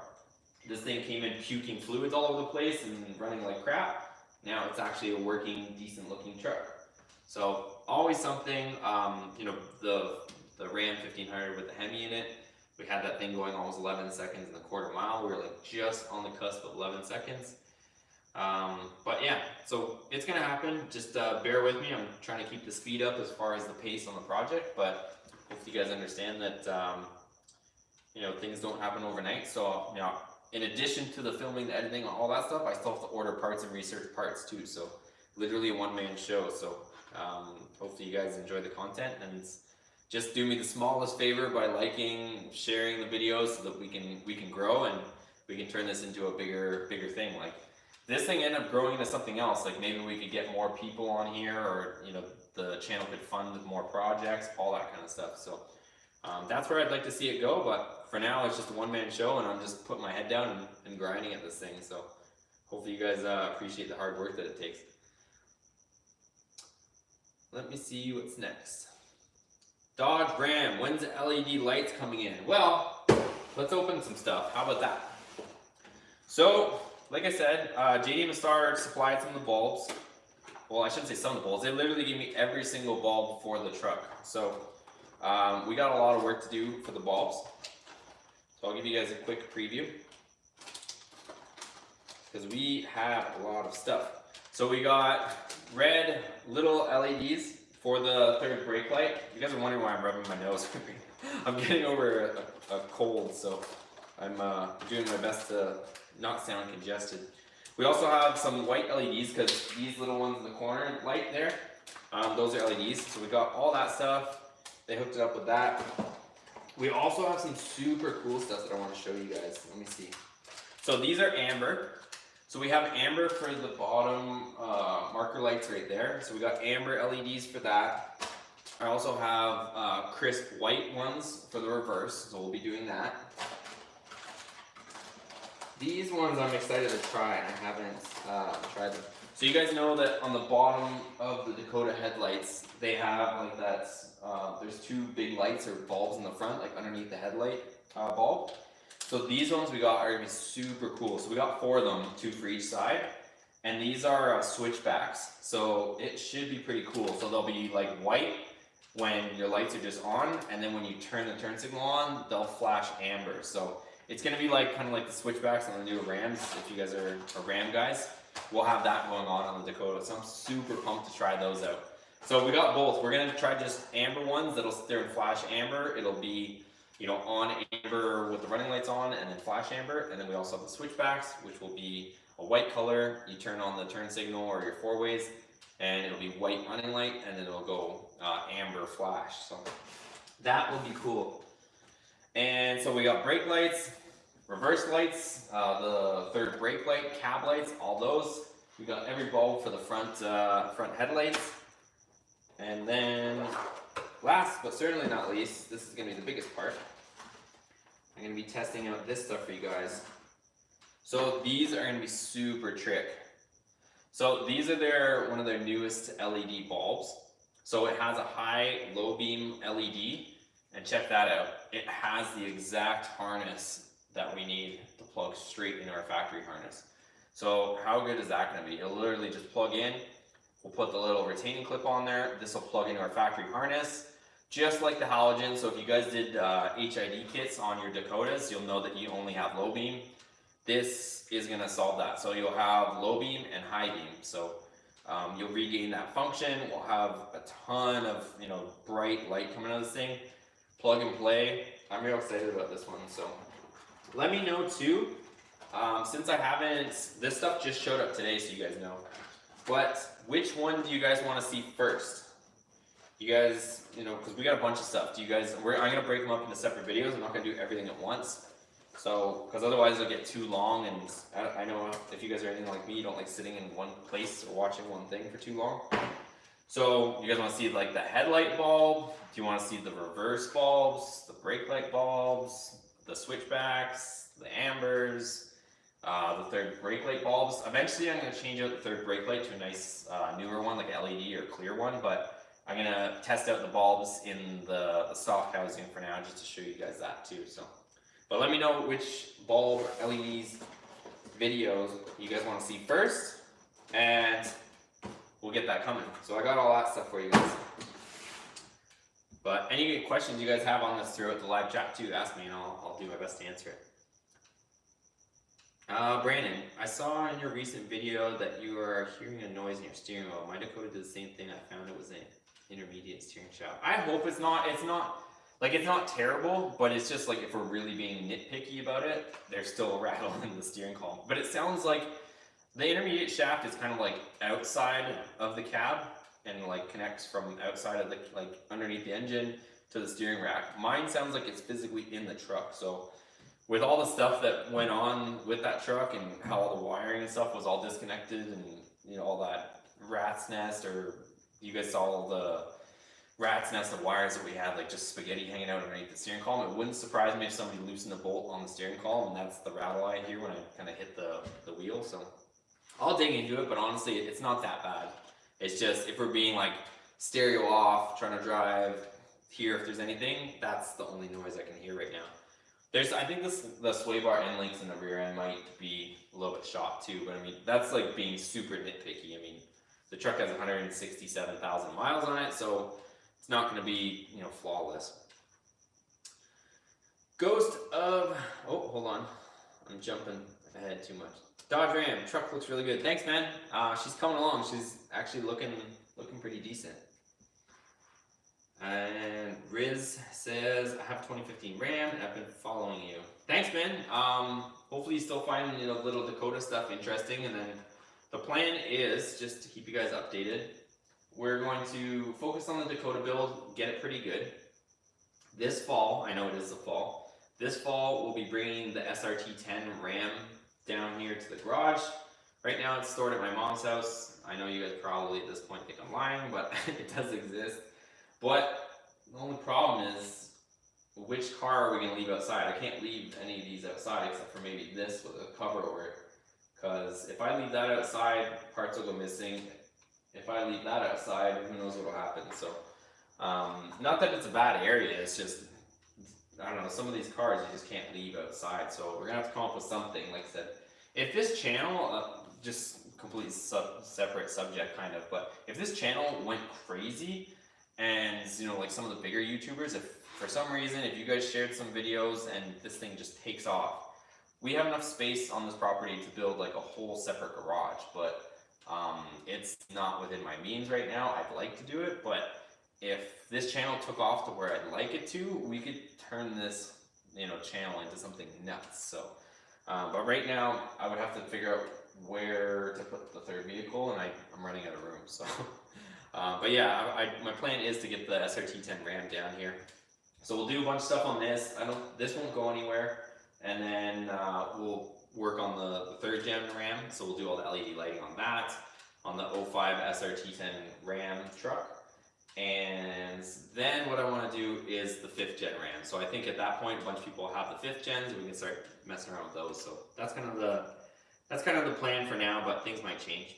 This thing came in puking fluids all over the place and running like crap. Now it's actually a working, decent looking truck. So always something, you know, the Ram 1500 with the Hemi in it, we had that thing going almost 11 seconds in the quarter mile. We were like just on the cusp of 11 seconds. But yeah, so it's gonna happen. Just bear with me. I'm trying to keep the speed up as far as the pace on the project, but hopefully you guys understand that, you know, things don't happen overnight. So, you know, in addition to the filming, the editing, all that stuff, I still have to order parts and research parts too. So literally a one-man show. So hopefully you guys enjoy the content, and just do me the smallest favor by liking, sharing the videos so that we can grow and we can turn this into a bigger thing. Like this thing ended up growing into something else. Like maybe we could get more people on here, or you know, the channel could fund more projects, all that kind of stuff. So that's where I'd like to see it go, but for now it's just a one-man show and I'm just putting my head down and grinding at this thing. So hopefully you guys appreciate the hard work that it takes. Let me see what's next. Dodge Ram, when's the LED lights coming in? Well, let's open some stuff. How about that? So, like I said, JD Mastar supplied some of the bulbs. Well, I shouldn't say some of the bulbs. They literally gave me every single bulb for the truck. So, we got a lot of work to do for the bulbs. So I'll give you guys a quick preview, because we have a lot of stuff. So we got red little LEDs for the third brake light. You guys are wondering why I'm rubbing my nose. I'm getting over a cold, so I'm doing my best to not sound congested. We also have some white LEDs, because these little ones in the corner light there, those are LEDs. So we got all that stuff. They hooked it up with that. We also have some super cool stuff that I want to show you guys. Let me see. So these are amber. So we have amber for the bottom marker lights right there. So we got amber LEDs for that. I also have crisp white ones for the reverse. So we'll be doing that. These ones I'm excited to try, and I haven't tried them. So you guys know that on the bottom of the Dakota headlights, they have like that, there's two big lights or bulbs in the front, like underneath the headlight bulb. So these ones we got are gonna be super cool. So we got 4 of them, 2 for each side. And these are switchbacks. So it should be pretty cool. So they'll be like white when your lights are just on, and then when you turn the turn signal on, they'll flash amber. So it's gonna be like kind of like the switchbacks on the new Rams. If you guys are Ram guys, we'll have that going on the Dakota. So I'm super pumped to try those out. So we got both. We're gonna try just amber ones that'll sit there and flash amber. It'll be, you know, on amber with the running lights on, and then flash amber. And then we also have the switchbacks, which will be a white color. You turn on the turn signal or your 4-ways, and it'll be white running light, and then it'll go amber flash. So that will be cool. And so we got brake lights, reverse lights, the third brake light, cab lights, all those. We got every bulb for the front headlights. And then last but certainly not least, this is gonna be the biggest part. I'm gonna be testing out this stuff for you guys. So these are gonna be super trick. So these are one of their newest LED bulbs. So it has a high low beam LED, and check that out. It has the exact harness that we need to plug straight into our factory harness. So how good is that gonna be? It'll literally just plug in. We'll put the little retaining clip on there. This will plug into our factory harness, just like the halogen. So if you guys did HID kits on your Dakotas, you'll know that you only have low beam. this is gonna solve that. So you'll have low beam and high beam. So you'll regain that function. We'll have a ton of bright light coming out of this thing. Plug and play. I'm real excited about this one. So let me know too. Since I haven't, this stuff just showed up today, so you guys know. But which one do you guys want to see first? You guys, because we got a bunch of stuff. I'm gonna break them up into separate videos. I'm not gonna do everything at once. So, because otherwise it'll get too long, and I know if you guys are anything like me, you don't like sitting in one place or watching one thing for too long. So, you guys want to see like the headlight bulb? Do you want to see the reverse bulbs, the brake light bulbs, the switchbacks, the ambers, the third brake light bulbs? Eventually, I'm going to change out the third brake light to a nice newer one, like an LED or clear one, but I'm going to test out the bulbs in the stock housing for now, just to show you guys that too. So. But let me know which bulb LEDs videos you guys want to see first, and we'll get that coming. So I got all that stuff for you guys. But any questions you guys have on this throughout the live chat too, ask me and I'll do my best to answer it. Brandon, I saw in your recent video that you are hearing a noise in your steering wheel. My Dakota did the same thing. I found it was an intermediate steering shaft. I hope it's not terrible, but it's just like if we're really being nitpicky about it, there's still a rattle in the steering column. But it sounds like the intermediate shaft is kind of like outside of the cab and like connects from outside of the, like underneath the engine to the steering rack. Mine sounds like it's physically in the truck. So with all the stuff that went on with that truck and how all the wiring and stuff was all disconnected and all that rat's nest, or you guys saw all the rat's nest of wires that we had, like just spaghetti hanging out underneath the steering column. It wouldn't surprise me if somebody loosened a bolt on the steering column, and that's the rattle I hear when I kind of hit the wheel. So I'll dig into it, but honestly, it's not that bad. It's just if we're being like stereo off, trying to drive, hear if there's anything, that's the only noise I can hear right now. I think the sway bar end links in the rear end might be a little bit shot too, but I mean, that's like being super nitpicky. I mean, the truck has 167,000 miles on it, so it's not going to be, flawless. Ghost of, oh, hold on. I'm jumping ahead too much. Dodge Ram, truck looks really good. Thanks, man. She's coming along. She's actually looking pretty decent. And Riz says, I have 2015 Ram and I've been following you. Thanks, man. Hopefully you still find little Dakota stuff interesting. And then the plan is just to keep you guys updated. We're going to focus on the Dakota build, get it pretty good. This fall, I know it is the fall, this fall we'll be bringing the SRT10 Ram down here to the garage. Right now it's stored at my mom's house. I know you guys probably at this point think I'm lying, but it does exist. But the only problem is, which car are we going to leave outside? I can't leave any of these outside except for maybe this with a cover over it. Because if I leave that outside, parts will go missing. If I leave that outside, who knows what will happen. So, not that it's a bad area, it's just, I don't know, some of these cars you just can't leave outside. So we're going to have to come up with something. Like I said, if this channel, just completely separate subject kind of, but if this channel went crazy, and like some of the bigger YouTubers, if for some reason, if you guys shared some videos and this thing just takes off, we have enough space on this property to build like a whole separate garage, but it's not within my means right now. I'd like to do it, but if this channel took off to where I'd like it to, we could turn this channel into something nuts. So but right now I would have to figure out where to put the third vehicle, and I'm running out of room. So but yeah, my plan is to get the SRT10 Ram down here. So we'll do a bunch of stuff on this. This won't go anywhere. And then we'll work on the third gen Ram. So we'll do all the LED lighting on that, on the 05 SRT10 Ram truck. And then what I want to do is the 5th gen Ram. So I think at that point, a bunch of people will have the 5th gens and we can start messing around with those. So that's kind of the plan for now, but things might change.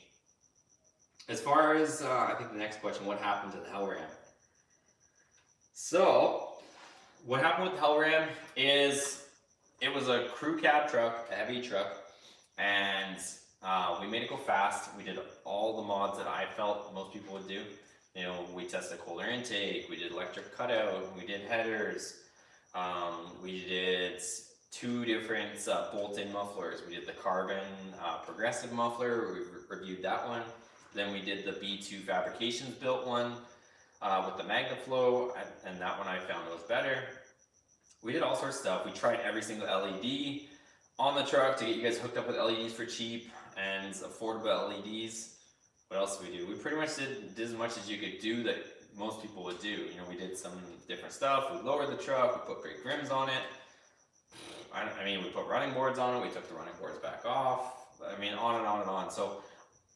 As far as, I think the next question, what happened to the Hell Ram? So, what happened with the Hell Ram is, it was a crew cab truck, a heavy truck, and we made it go fast. We did all the mods that I felt most people would do. We tested Kohler intake, we did electric cutout, we did headers, we did 2 different bolt-in mufflers. We did the carbon progressive muffler, we reviewed that one. Then we did the B2 Fabrications built one with the MagnaFlow, and that one I found was better. We did all sorts of stuff. We tried every single LED on the truck to get you guys hooked up with LEDs for cheap and affordable LEDs. What else did we do? We pretty much did as much as you could do that most people would do. You know, we did some different stuff. We lowered the truck, we put great rims on it. I mean, we put running boards on it, we took the running boards back off. I mean, on and on and on. So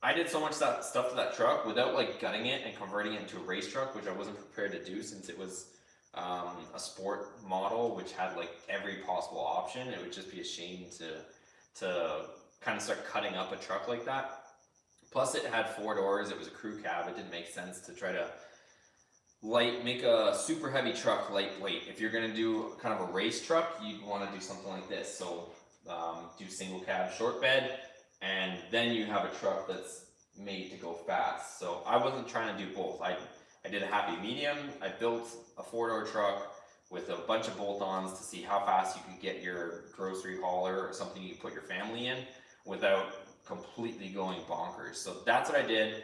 I did so much stuff to that truck without like gutting it and converting it into a race truck, which I wasn't prepared to do since it was a sport model, which had like every possible option. It would just be a shame to kind of start cutting up a truck like that. Plus it had 4 doors, it was a crew cab. It didn't make sense to try to make a super heavy truck lightweight. If you're gonna do kind of a race truck, you'd want to do something like this. So do single cab short bed, and then you have a truck that's made to go fast. So I wasn't trying to do both. I did a happy medium. I built a 4-door truck with a bunch of bolt-ons to see how fast you could get your grocery hauler or something you could put your family in without completely going bonkers. So that's what I did.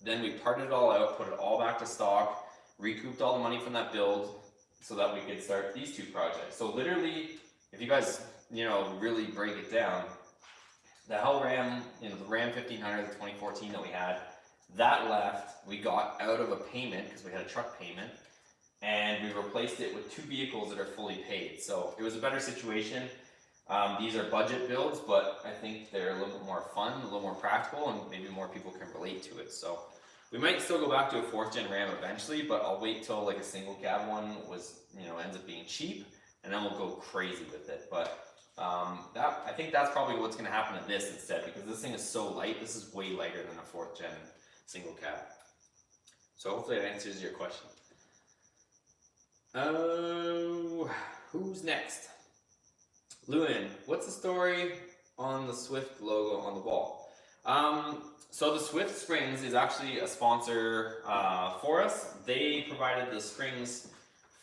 Then we parted it all out, put it all back to stock, recouped all the money from that build so that we could start these 2 projects. So literally, if you guys, you know, really break it down, the Hell Ram, you know, the Ram 1500, the 2014 that we had, that left, we got out of a payment because we had a truck payment, and we replaced it with 2 vehicles that are fully paid. So it was a better situation. These are budget builds, but I think they're a little bit more fun, a little more practical, and maybe more people can relate to it. So we might still go back to a 4th gen Ram eventually, but I'll wait till like a single cab one ends up being cheap, and then we'll go crazy with it. But I think that's probably what's going to happen to this instead, because this thing is so light. This is way lighter than a 4th gen single cab. So hopefully that answers your question. Who's next? Lewin, what's the story on the Swift logo on the wall? So the Swift Springs is actually a sponsor for us. They provided the springs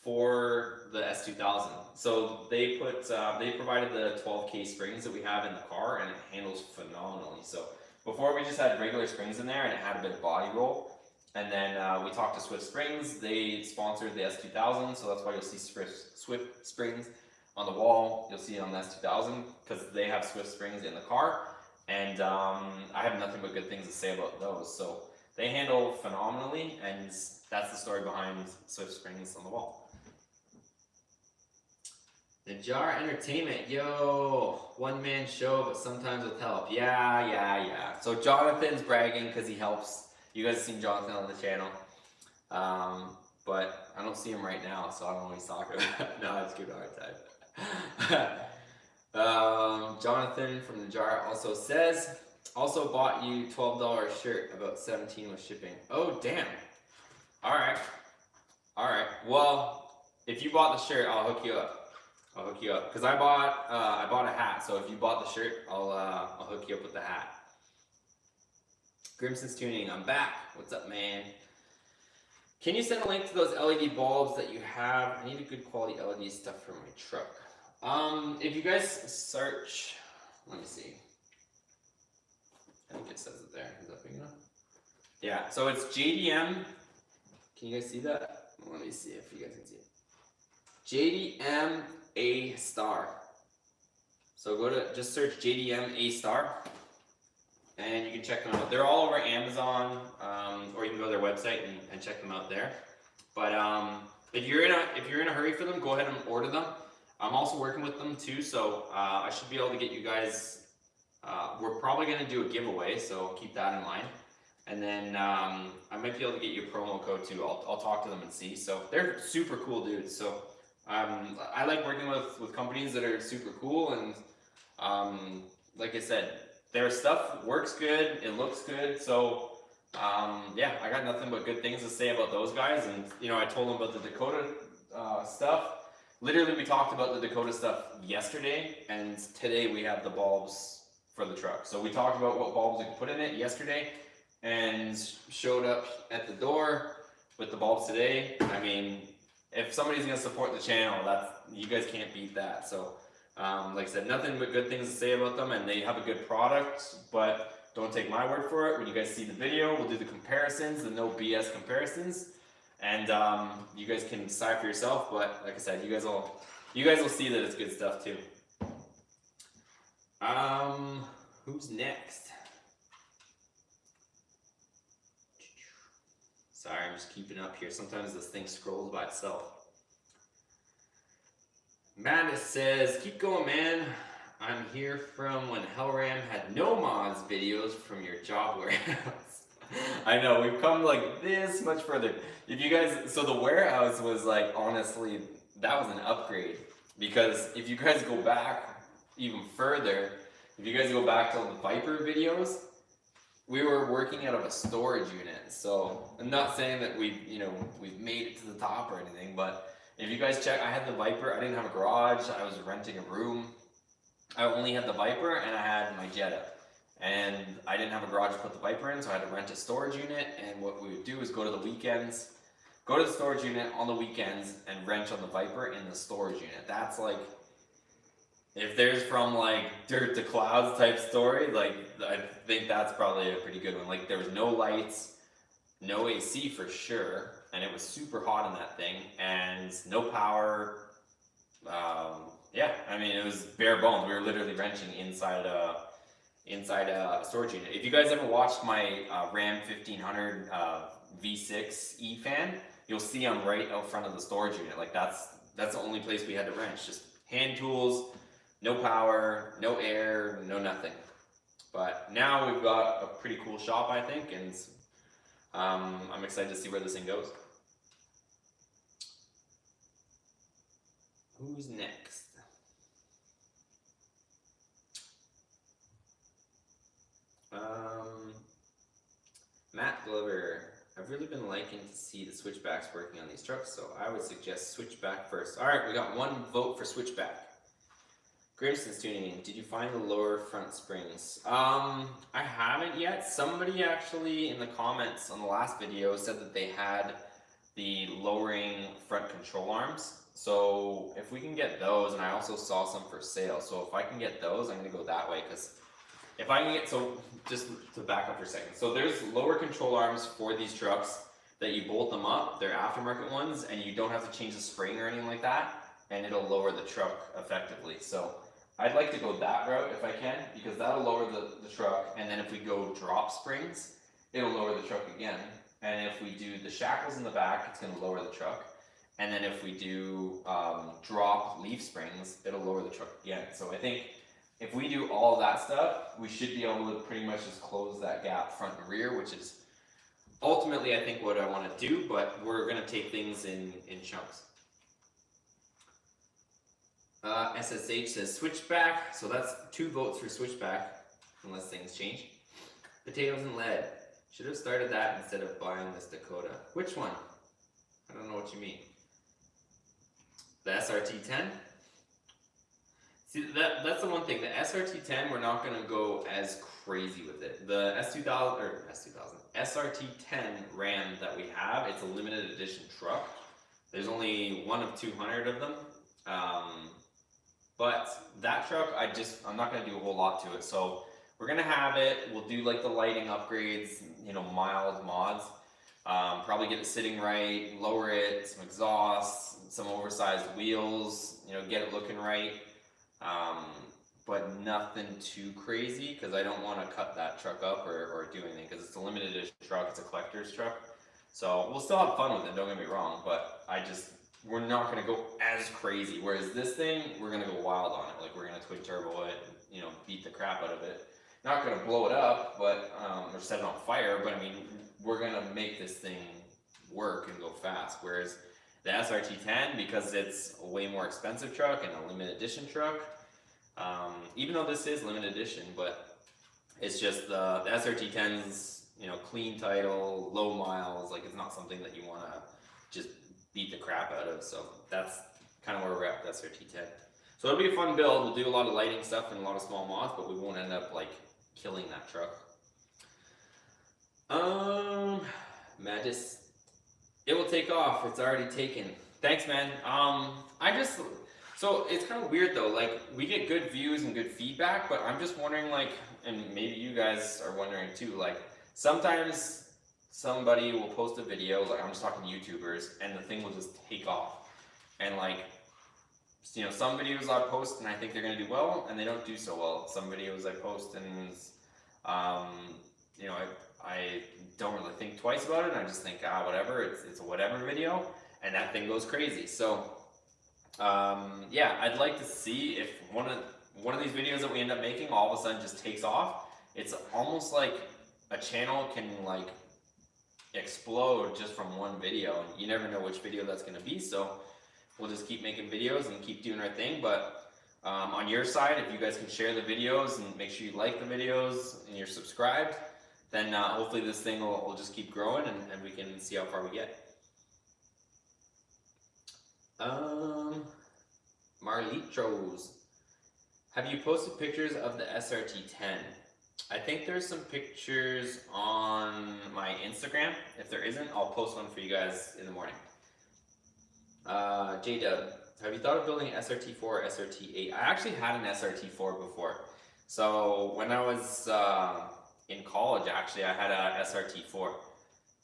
for the S2000. So they provided the 12K springs that we have in the car, and it handles phenomenally. So before we just had regular springs in there, and it had a bit of body roll. And then we talked to Swift Springs. They sponsored the S2000, so that's why you'll see Swift Springs on the wall. You'll see it on the S2000 because they have Swift Springs in the car. And I have nothing but good things to say about those. So they handle phenomenally, and that's the story behind Swift Springs on the wall. The Jar Entertainment, yo, 1-man show, but sometimes with help. Yeah. So Jonathan's bragging because he helps. You guys have seen Jonathan on the channel, but I don't see him right now, so I don't know what he's talking about. No, I just give it a hard time. Jonathan from the Jar also says, also bought you $12 shirt, about 17 with shipping. Oh, damn. All right. Well, if you bought the shirt, I'll hook you up. Because I bought a hat, so if you bought the shirt, I'll hook you up with the hat. Grimson's Tuning, I'm back. What's up, man? Can you send a link to those LED bulbs that you have? I need a good quality LED stuff for my truck. If you guys search, let me see. I think it says it there. Is that big enough? Yeah, so it's JDM. Can you guys see that? Let me see if you guys can see it. JDM A Star. So just search JDM A Star, and you can check them out. They're all over Amazon, or you can go to their website and check them out there. But if you're in a hurry for them, go ahead and order them. I'm also working with them too, so I should be able to get you guys. We're probably going to do a giveaway, so keep that in mind. And then I might be able to get you a promo code too. I'll talk to them and see. So they're super cool dudes. So I like working with companies that are super cool, and like I said, their stuff works good, it looks good. So yeah, I got nothing but good things to say about those guys. And you know, I told them about the Dakota stuff. Literally, we talked about the Dakota stuff yesterday, and today we have the bulbs for the truck. So we talked about what bulbs we could put in it yesterday, and showed up at the door with the bulbs today. I mean, if somebody's gonna support the channel, you guys can't beat that. So Like I said, nothing but good things to say about them, and they have a good product, but don't take my word for it. When you guys see the video, we'll do the comparisons, the no BS comparisons, and you guys can decide for yourself. But like I said, you guys will see that it's good stuff too. Who's next? Sorry, I'm just keeping up here. Sometimes this thing scrolls by itself. Madness says, keep going, man. I'm here from when Hellram had no mods videos from your job warehouse. I know, we've come like this much further. If you guys, so the warehouse was like, honestly, that was an upgrade. Because if you guys go back even further, if you guys go back to the Viper videos, we were working out of a storage unit. So I'm not saying that we've made it to the top or anything, but if you guys check, I had the Viper. I didn't have a garage. I was renting a room. I only had the Viper and I had my Jetta. And I didn't have a garage to put the Viper in, so I had to rent a storage unit. And what we would do is go to the weekends, go to the storage unit on the weekends and wrench on the Viper in the storage unit. That's like, if there's from like dirt to clouds type story, like I think that's probably a pretty good one. Like there was no lights, no AC for sure, and it was super hot in that thing, and no power. Yeah, I mean it was bare bones. We were literally wrenching inside a storage unit. If you guys ever watched my Ram 1500 V6 E fan, you'll see I'm right out front of the storage unit. Like that's the only place we had to wrench. Just hand tools. No power, no air, no nothing. But now we've got a pretty cool shop, I think, and I'm excited to see where this thing goes. Who's next? Matt Glover. I've really been liking to see the switchbacks working on these trucks, so I would suggest switchback first. All right, we got one vote for switchback. Grimson's tuning in. Did you find the lower front springs? I haven't yet. Somebody actually in the comments on the last video said that they had the lowering front control arms. So if we can get those, and I also saw some for sale. So if I can get those, I'm gonna go that way, because if I can get, so just to back up for a second. So there's lower control arms for these trucks that you bolt them up. They're aftermarket ones, and you don't have to change the spring or anything like that, and it'll lower the truck effectively. So I'd like to go that route if I can, because that'll lower the truck, and then if we go drop springs, it'll lower the truck again. And if we do the shackles in the back, it's gonna lower the truck. And then if we do drop leaf springs, it'll lower the truck again. So I think if we do all of that stuff, we should be able to pretty much just close that gap front and rear, which is ultimately I think what I wanna do, but we're gonna take things in chunks. SSH says switchback, so that's 2 votes for switchback, unless things change. Potatoes and lead. Should have started that instead of buying this Dakota. Which one? I don't know what you mean. The SRT10? See, that's the one thing. The SRT10, we're not going to go as crazy with it. The SRT10 Ram that we have, it's a limited edition truck. There's only 1 of 200 of them. But that truck, I'm not going to do a whole lot to it. So we're going to have it. We'll do like the lighting upgrades, mild mods. Probably get it sitting right, lower it, some exhaust, some oversized wheels, get it looking right. But nothing too crazy, because I don't want to cut that truck up or do anything, because it's a limited edition truck. It's a collector's truck. So we'll still have fun with it, don't get me wrong, but we're not going to go as crazy. Whereas this thing, we're going to go wild on it. Like we're going to twin turbo it, beat the crap out of it. Not going to blow it up, but or set it on fire. But I mean, we're going to make this thing work and go fast. Whereas the SRT10, because it's a way more expensive truck and a limited edition truck, even though this is limited edition, but it's just the SRT10's, clean title, low miles. Like it's not something that you want to just beat the crap out of. So that's kind of where we're at with SRT10. So it'll be a fun build. We'll do a lot of lighting stuff and a lot of small mods, but we won't end up like killing that truck. Magus, it will take off. It's already taken. Thanks, man. So it's kind of weird though. Like we get good views and good feedback, but I'm just wondering, like, and maybe you guys are wondering too. Like sometimes somebody will post a video. Like I'm just talking YouTubers, and the thing will just take off. And like, you know, some videos I post and I think they're gonna do well, and they don't do so well. Some videos I post and, um, you know, I don't really think twice about it, and I just think, whatever. It's a whatever video, and that thing goes crazy. So. Yeah, I'd like to see if one of these videos that we end up making all of a sudden just takes off. It's almost like a channel can like explode just from one video, and you never know which video that's going to be. So we'll just keep making videos and keep doing our thing. But on your side, if you guys can share the videos and make sure you like the videos and you're subscribed, then hopefully this thing will just keep growing, and we can see how far we get. Marlichos, have you posted pictures of the SRT10? I think there's some pictures on my Instagram. If there isn't, I'll post one for you guys in the morning. J-Dub, have you thought of building an SRT4 or SRT8? I actually had an SRT4 before. So when I was in college, actually, I had a SRT4.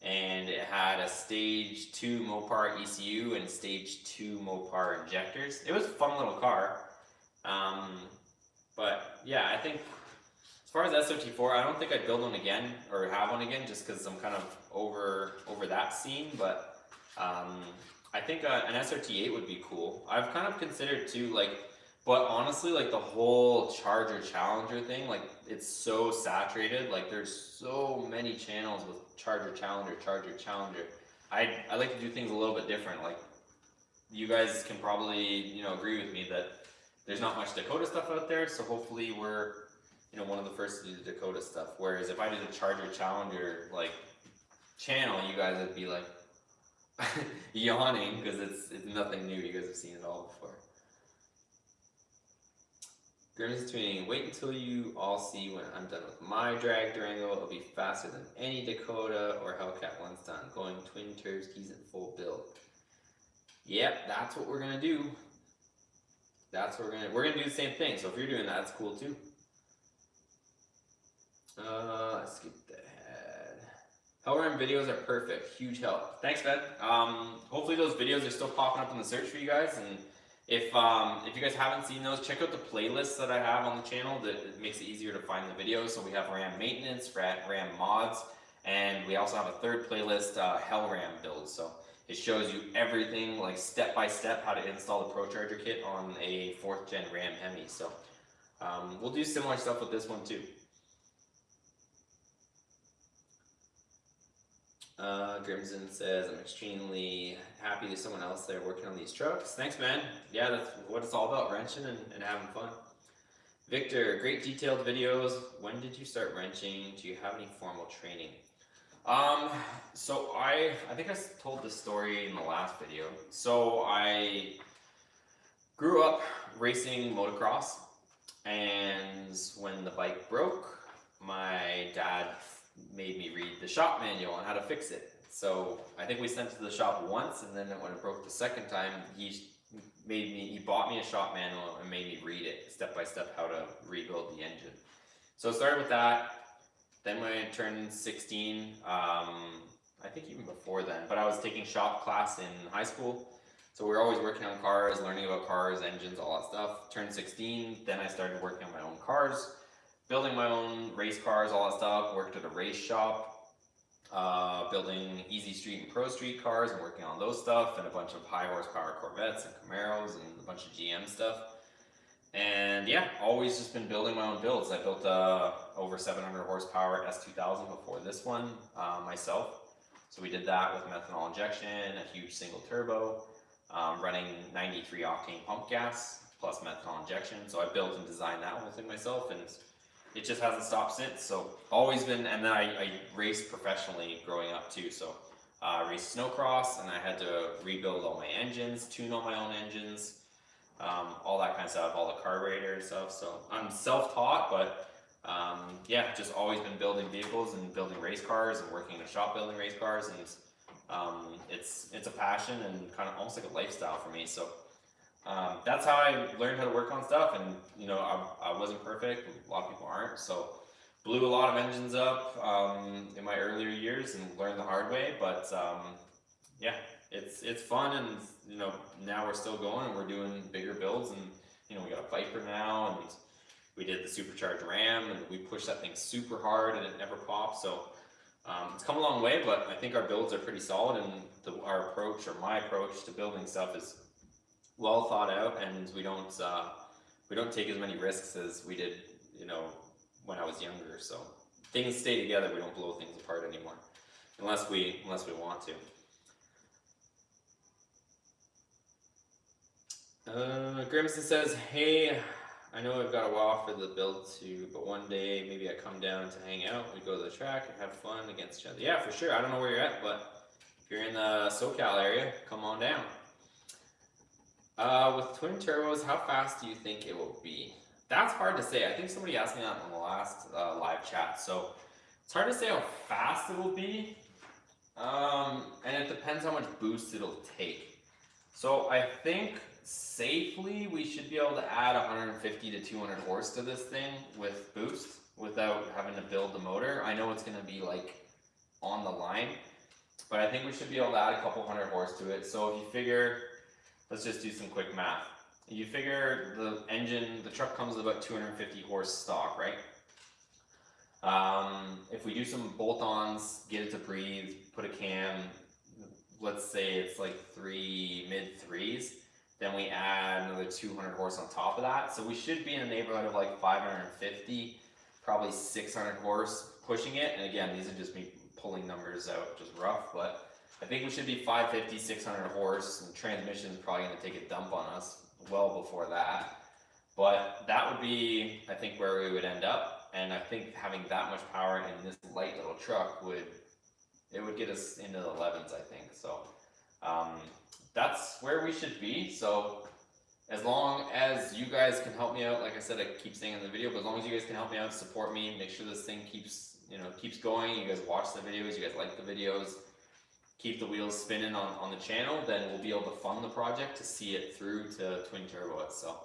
And it had a stage 2 Mopar ECU and stage 2 Mopar injectors. It was a fun little car. But yeah, I think as far as SRT4, I don't think I'd build one again or have one again just because I'm kind of over that scene. But I think an SRT8 would be cool. I've kind of considered too, like, but honestly, like the whole Charger Challenger thing, like it's so saturated. Like there's so many channels with Charger Challenger. I like to do things a little bit different. Like you guys can probably, you know, agree with me that there's not much Dakota stuff out there. So hopefully we're, you know, one of the first to do the Dakota stuff. Whereas if I did a Charger Challenger like channel, you guys would be like yawning because it's nothing new. You guys have seen it all before. Grim's tweeting, wait until you all see when I'm done with my drag Durango. It'll be faster than any Dakota or Hellcat one's done. Going twin turbs, keys in full build. Yep, that's what we're gonna do. We're gonna do the same thing. So if you're doing that, that's cool too. Let's skip ahead. Hellram videos are perfect. Huge help. Thanks, Ben. Hopefully those videos are still popping up in the search for you guys, and if you guys haven't seen those, check out the playlists that I have on the channel. That makes it easier to find the videos. So we have Ram maintenance, Ram mods, and we also have a third playlist, Hell Ram builds. So it shows you everything, like step by step, how to install the ProCharger kit on a 4th gen Ram Hemi. So we'll do similar stuff with this one too. Grimson says, I'm extremely happy there's someone else there working on these trucks. Thanks, man. Yeah, that's what it's all about, wrenching and having fun. Victor, great detailed videos. When did you start wrenching? Do you have any formal training? So I think I told this story in the last video. So I grew up racing motocross, and when the bike broke, my dad made me read the shop manual on how to fix it. So I think we sent it to the shop once, and then when it broke the second time, he bought me a shop manual and made me read it step by step how to rebuild the engine. So I started with that. Then when I turned 16, I think even before then, but I was taking shop class in high school. So we were always working on cars, learning about cars, engines, all that stuff. Turned 16, then I started working on my own cars, building my own race cars, all that stuff. Worked at a race shop, building Easy Street and Pro Street cars and working on those stuff, and a bunch of high horsepower Corvettes and Camaros and a bunch of GM stuff. And yeah, always just been building my own builds. I built over 700 horsepower S2000 before this one myself. So we did that with methanol injection, a huge single turbo, running 93 octane pump gas plus methanol injection. So I built and designed that whole thing myself, and it just hasn't stopped since. So always been, and then I raced professionally growing up too. So I raced snowcross, and I had to rebuild all my engines, tune all my own engines, all that kind of stuff, all the carburetor and stuff. So I'm self-taught, but yeah, just always been building vehicles and building race cars and working in a shop building race cars, and it's a passion and kind of almost like a lifestyle for me. So That's how I learned how to work on stuff. And you know, I wasn't perfect. A lot of people aren't. So blew a lot of engines up in my earlier years and learned the hard way. But yeah, it's fun, and you know, now we're still going and we're doing bigger builds, and you know, we got a Viper now, and we did the supercharged Ram, and we pushed that thing super hard, and it never popped. So it's come a long way, but I think our builds are pretty solid, and our approach, or my approach to building stuff, is well thought out, and we don't take as many risks as we did, you know, when I was younger. So things stay together. We don't blow things apart anymore, unless we want to. Grimson says, "Hey, I know I've got a while for the build too, but one day maybe I come down to hang out. We go to the track and have fun against each other." Yeah, for sure. I don't know where you're at, but if you're in the SoCal area, come on down. With twin turbos, how fast do you think it will be? That's hard to say. I think somebody asked me that on the last live chat. So it's hard to say how fast it will be, and it depends how much boost it'll take. So I think safely we should be able to add 150 to 200 horse to this thing with boost without having to build the motor. I know it's going to be like on the line, but I think we should be able to add a couple hundred horse to it. So if you figure, let's just do some quick math. You figure the engine, the truck comes with about 250 horse stock, right? If we do some bolt-ons, get it to breathe, put a cam, let's say it's like mid threes, then we add another 200 horse on top of that. So we should be in a neighborhood of like 550, probably 600 horse pushing it. And again, these are just me pulling numbers out, just rough, but I think we should be 550, 600 horse, and transmission is probably going to take a dump on us well before that. But that would be, I think, where we would end up. And I think having that much power in this light little truck would get us into the 11s, I think. So that's where we should be. So as long as you guys can help me out, like I said, I keep saying in the video, but as long as you guys can help me out, support me, make sure this thing keeps going, you guys watch the videos, you guys like the videos, keep the wheels spinning on the channel, then we'll be able to fund the project to see it through to twin turbo it. So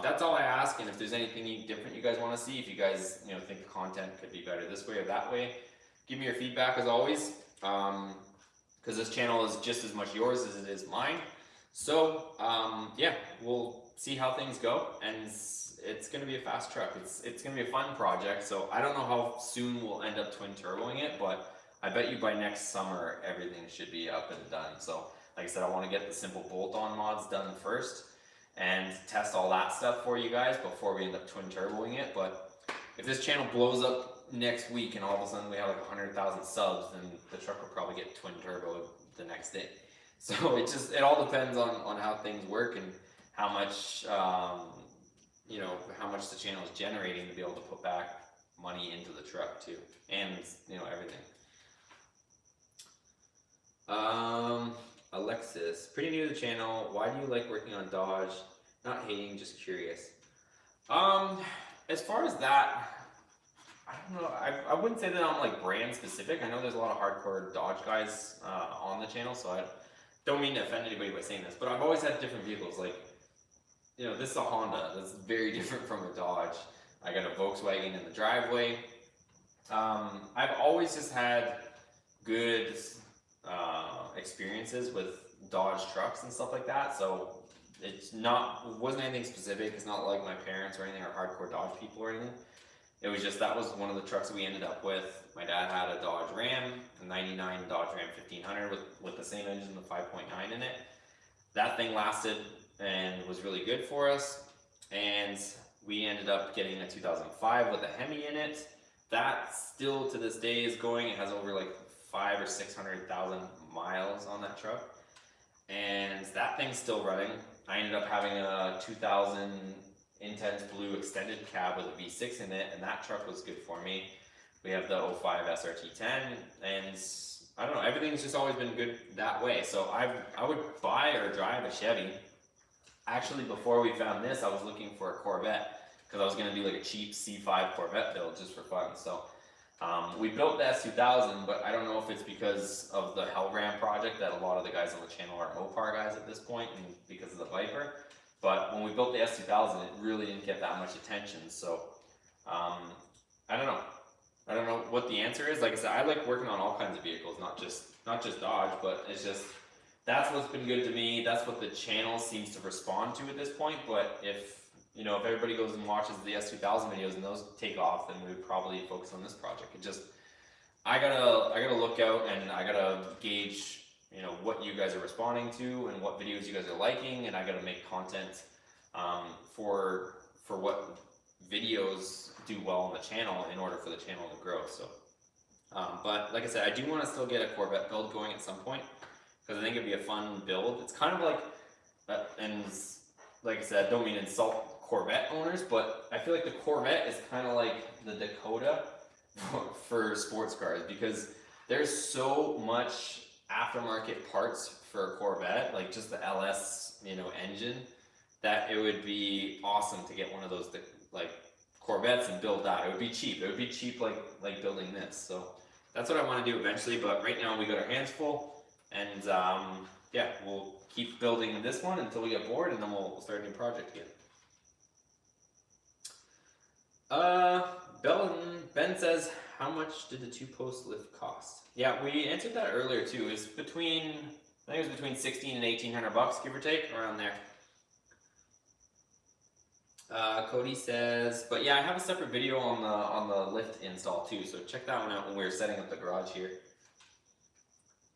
that's all I ask. And if there's anything different you guys want to see, if you guys think the content could be better this way or that way, give me your feedback as always, because this channel is just as much yours as it is mine. So yeah, we'll see how things go, and it's going to be a fast truck. It's going to be a fun project. So I don't know how soon we'll end up twin turboing it, but I bet you by next summer everything should be up and done. So like I said, I want to get the simple bolt-on mods done first and test all that stuff for you guys before we end up twin turboing it. But if this channel blows up next week and all of a sudden we have like 100,000 subs, then the truck will probably get twin turbo the next day. So it all depends on how things work and how much how much the channel is generating to be able to put back money into the truck too, and everything. Alexis, pretty new to the channel. Why do you like working on Dodge? Not hating, just curious. As far as that, I don't know. I wouldn't say that I'm like brand specific. I know there's a lot of hardcore Dodge guys on the channel, so I don't mean to offend anybody by saying this, but I've always had different vehicles. Like, this is a Honda. That's very different from a Dodge. I got a Volkswagen in the driveway. I've always just had good experiences with Dodge trucks and stuff like that. So it wasn't anything specific. It's not like my parents or anything, or hardcore Dodge people or anything. It was just that was one of the trucks that we ended up with. My dad had a Dodge Ram, a 99 Dodge Ram 1500 with the same engine, the 5.9 in it. That thing lasted and was really good for us. And we ended up getting a 2005 with a Hemi in it. That still to this day is going. It has over like 500,000 or 600,000 miles on that truck, and that thing's still running. I ended up having a 2000 Intense Blue extended cab with a V6 in it, and that truck was good for me. We have the 05 SRT10, and I don't know, everything's just always been good that way. So I would buy or drive a Chevy. Actually, before we found this, I was looking for a Corvette because I was going to do like a cheap C5 Corvette build just for fun. So We built the S2000, but I don't know if it's because of the Hellram project that a lot of the guys on the channel are Mopar guys at this point, and because of the Viper. But when we built the S2000, it really didn't get that much attention. So I don't know. I don't know what the answer is. Like I said, I like working on all kinds of vehicles, not just Dodge, but it's just that's what's been good to me. That's what the channel seems to respond to at this point. But if if everybody goes and watches the S2000 videos and those take off, then we would probably focus on this project. It just I gotta look out and I gotta gauge what you guys are responding to and what videos you guys are liking, and I gotta make content for what videos do well on the channel in order for the channel to grow. So but like I said, I do want to still get a Corvette build going at some point because I think it'd be a fun build. It's kind of like and like I said, I don't mean to insult Corvette owners, but I feel like the Corvette is kind of like the Dakota for sports cars, because there's so much aftermarket parts for a Corvette, like just the LS engine, that it would be awesome to get one of those like Corvettes and build that. It would be cheap. It would be cheap like building this. So that's what I want to do eventually, but right now we got our hands full, and yeah, we'll keep building this one until we get bored, and then we'll start a new project again. Ben says, how much did the 2-post lift cost? Yeah, we answered that earlier too. It's between, I think it was between 16 and 1800 bucks, give or take, around there. Cody says, but yeah, I have a separate video on the lift install too, so check that one out when we were setting up the garage here.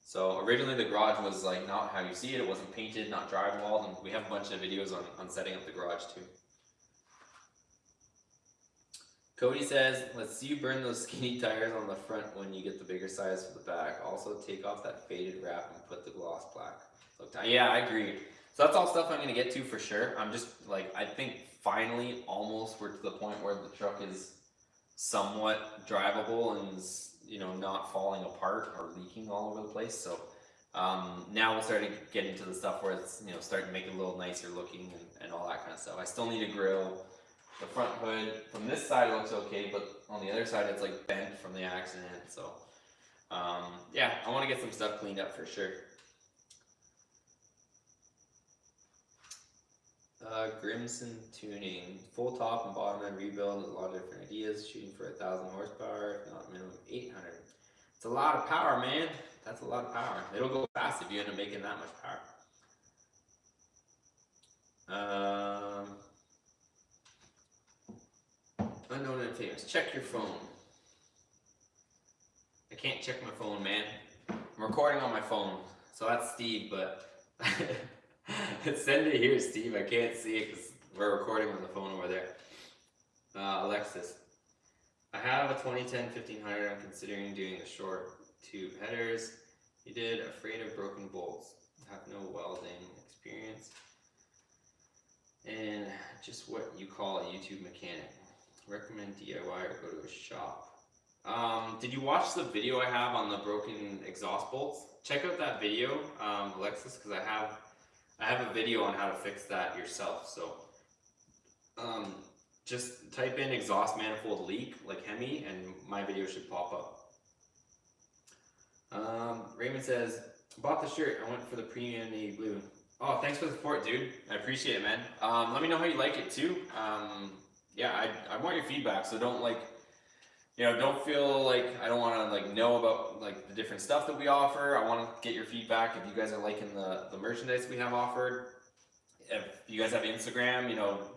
So originally the garage was like not how you see it. It wasn't painted, not drywalled, and we have a bunch of videos on setting up the garage too. Cody says, let's see you burn those skinny tires on the front when you get the bigger size for the back. Also take off that faded wrap and put the gloss black. Yeah, I agree. So that's all stuff I'm going to get to for sure. I'm just like, I think finally almost we're to the point where the truck is somewhat drivable and is, not falling apart or leaking all over the place. So now we'll start to get into the stuff where it's, starting to make it a little nicer looking and all that kind of stuff. I still need a grill. The front hood from this side looks okay, but on the other side it's like bent from the accident. So yeah, I want to get some stuff cleaned up for sure. Grimson Tuning, full top and bottom end rebuild, a lot of different ideas, shooting for 1,000 horsepower, if not minimum 800. It's a lot of power, man. That's a lot of power. It'll go fast if you end up making that much power. Unknown and famous. Check your phone. I can't check my phone, man. I'm recording on my phone, so that's Steve, but send it here, Steve. I can't see it because we're recording on the phone over there. Alexis, I have a 2010 1500. I'm considering doing the short tube headers. You did afraid of broken bolts. Have no welding experience, and just what you call a YouTube mechanic. Recommend DIY or go to a shop. Did you watch the video I have on the broken exhaust bolts? Check out that video, Alexis, because I have a video on how to fix that yourself. So just type in exhaust manifold leak like Hemi and my video should pop up. Raymond says, bought the shirt. I went for the premium navy blue. Oh, thanks for the support, dude. I appreciate it, man. Let me know how you like it too. Yeah, I want your feedback, so don't don't feel like I don't want to know about the different stuff that we offer. I want to get your feedback if you guys are liking the merchandise we have offered. If you guys have Instagram,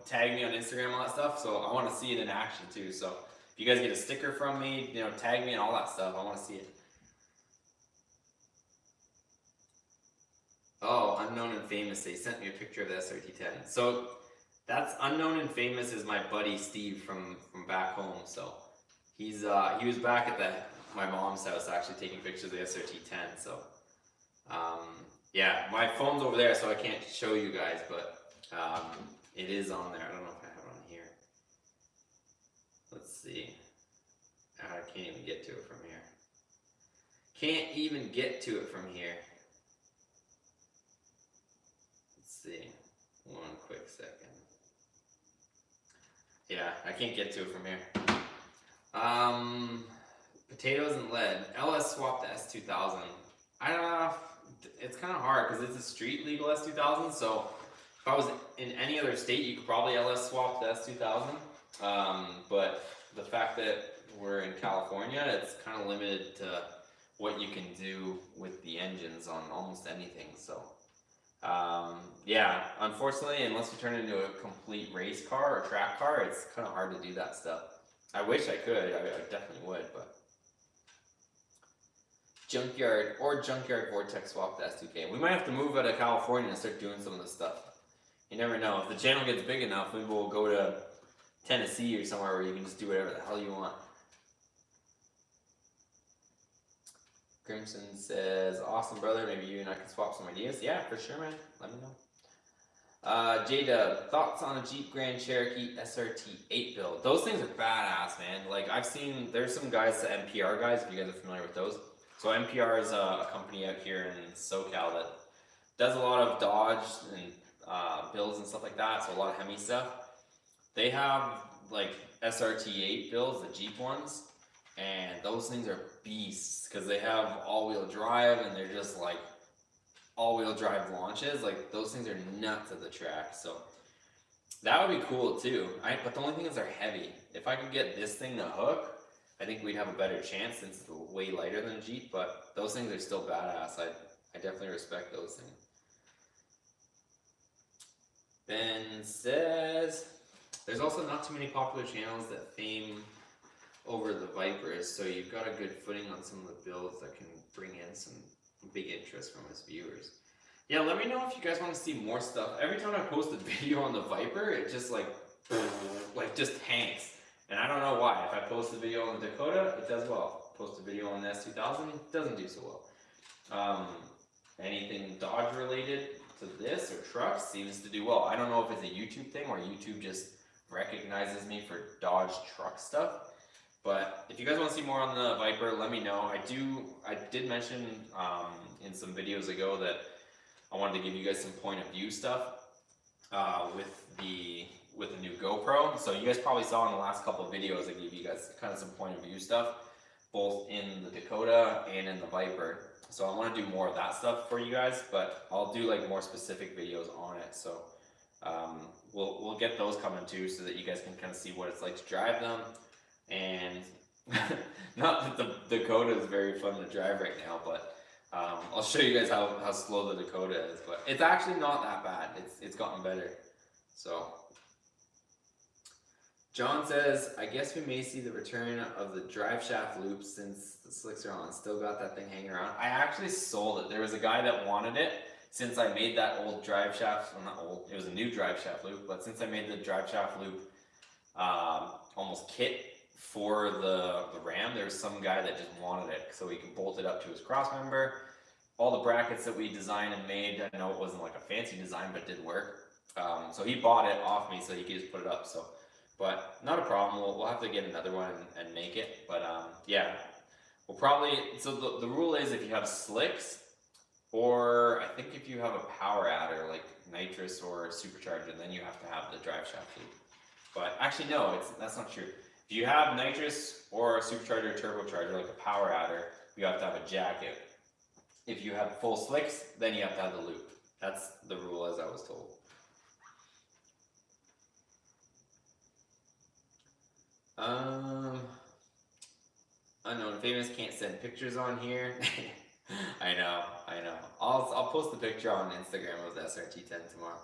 tag me on Instagram, all that stuff. So I want to see it in action too. So if you guys get a sticker from me, tag me and all that stuff. I want to see it. Oh, Unknown and Famous. They sent me a picture of the SRT10. So that's Unknown and Famous is my buddy Steve from back home. So he was back at my mom's house actually taking pictures of the SRT10. So yeah, my phone's over there, so I can't show you guys, but it is on there. I don't know if I have it on here. Let's see. I can't even get to it from here. Can't even get to it from here. Let's see. One quick second. Yeah, I can't get to it from here. Potatoes and lead. LS swap to S2000. I don't know. It's kind of hard because it's a street legal S2000. So if I was in any other state, you could probably LS swap to S2000. But the fact that we're in California, it's kind of limited to what you can do with the engines on almost anything. So yeah, unfortunately, unless you turn it into a complete race car or track car, it's kind of hard to do that stuff. I wish I could. I definitely would, but junkyard vortex swap to S2K. We might have to move out of California and start doing some of this stuff. You never know. If the channel gets big enough, maybe we'll go to Tennessee or somewhere where you can just do whatever the hell you want. Grimson says, awesome, brother. Maybe you and I can swap some ideas. Yeah, for sure, man. Let me know. J-Dub, thoughts on a Jeep Grand Cherokee SRT 8 build? Those things are badass, man. Like, I've seen, there's some guys, the NPR guys, if you guys are familiar with those. So NPR is a company out here in SoCal that does a lot of Dodge and builds and stuff like that. So a lot of Hemi stuff. They have, like, SRT 8 builds, the Jeep ones. And those things are beasts because they have all-wheel drive and they're just like all-wheel drive launches. Like those things are nuts at the track. So that would be cool too. But the only thing is they're heavy. If I could get this thing to hook, I think we'd have a better chance since it's way lighter than a Jeep. But those things are still badass. I definitely respect those things. Ben says, there's also not too many popular channels that fame over the Vipers, so you've got a good footing on some of the builds that can bring in some big interest from his viewers. Yeah, let me know if you guys want to see more stuff. Every time I post a video on the Viper, it just like just tanks. And I don't know why. If I post a video on the Dakota, it does well. Post a video on the S2000, it doesn't do so well. Anything Dodge related to this or trucks seems to do well. I don't know if it's a YouTube thing or YouTube just recognizes me for Dodge truck stuff. But if you guys want to see more on the Viper, let me know. I did mention in some videos ago that I wanted to give you guys some point of view stuff with the new GoPro. So you guys probably saw in the last couple of videos I gave you guys kind of some point of view stuff, both in the Dakota and in the Viper. So I want to do more of that stuff for you guys, but I'll do like more specific videos on it. So we'll get those coming too, so that you guys can kind of see what it's like to drive them. And not that the Dakota is very fun to drive right now, but I'll show you guys how slow the Dakota is. But it's actually not that bad. It's gotten better. So John says, I guess we may see the return of the drive shaft loop since the slicks are on. Still got that thing hanging around. I actually sold it. There was a guy that wanted it since I made that old drive shaft. Well, not old. It was a new drive shaft loop, but since I made the drive shaft loop almost kit for the Ram, there was some guy that just wanted it so he could bolt it up to his cross member. All the brackets that we designed and made, I know it wasn't like a fancy design, but it did work. So he bought it off me so he could just put it up. So, but not a problem. We'll have to get another one and make it. But yeah, we'll probably. So the rule is if you have slicks, or I think if you have a power adder like nitrous or supercharger, then you have to have the drive shaft loop. But actually, no, that's not true. If you have nitrous or a supercharger or turbocharger, like a power adder, you have to have a jacket. If you have full slicks, then you have to have the loop. That's the rule as I was told. Unknown Famous can't send pictures on here. I know. I'll post the picture on Instagram of the SRT10 tomorrow.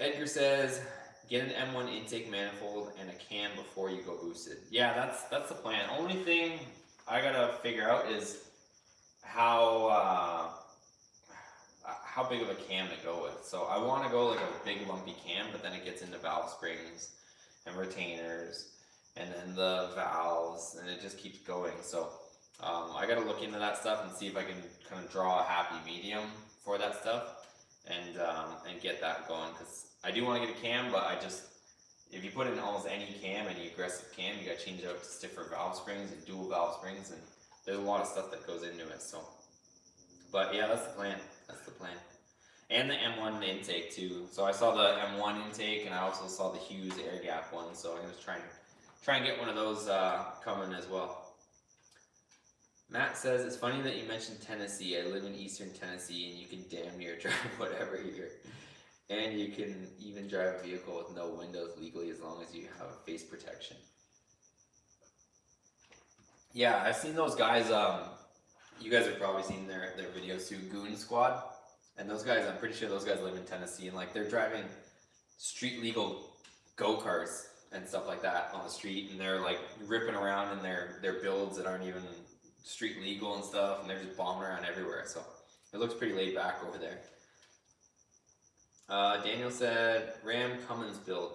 Edgar says, get an M1 intake manifold and a cam before you go boosted. Yeah, that's the plan. Only thing I gotta figure out is how big of a cam to go with. So I want to go like a big lumpy cam, but then it gets into valve springs and retainers and then the valves, and it just keeps going. So I gotta look into that stuff and see if I can kind of draw a happy medium for that stuff and get that going, because I do want to get a cam, but if you put in almost any cam, any aggressive cam, you got to change it out to stiffer valve springs and dual valve springs, and there's a lot of stuff that goes into it. So, but yeah, that's the plan. And the M1 intake too. So I saw the M1 intake, and I also saw the Hughes air gap one. So I'm gonna try and get one of those coming as well. Matt says, it's funny that you mentioned Tennessee. I live in Eastern Tennessee, and you can damn near drive whatever here. And you can even drive a vehicle with no windows legally as long as you have face protection. Yeah, I've seen those guys. You guys have probably seen their videos too, Goon Squad. And those guys, I'm pretty sure those guys live in Tennessee, and like they're driving street legal go-karts and stuff like that on the street, and they're like ripping around in their builds that aren't even street legal and stuff, and they're just bombing around everywhere. So it looks pretty laid back over there. Daniel said Ram Cummins build.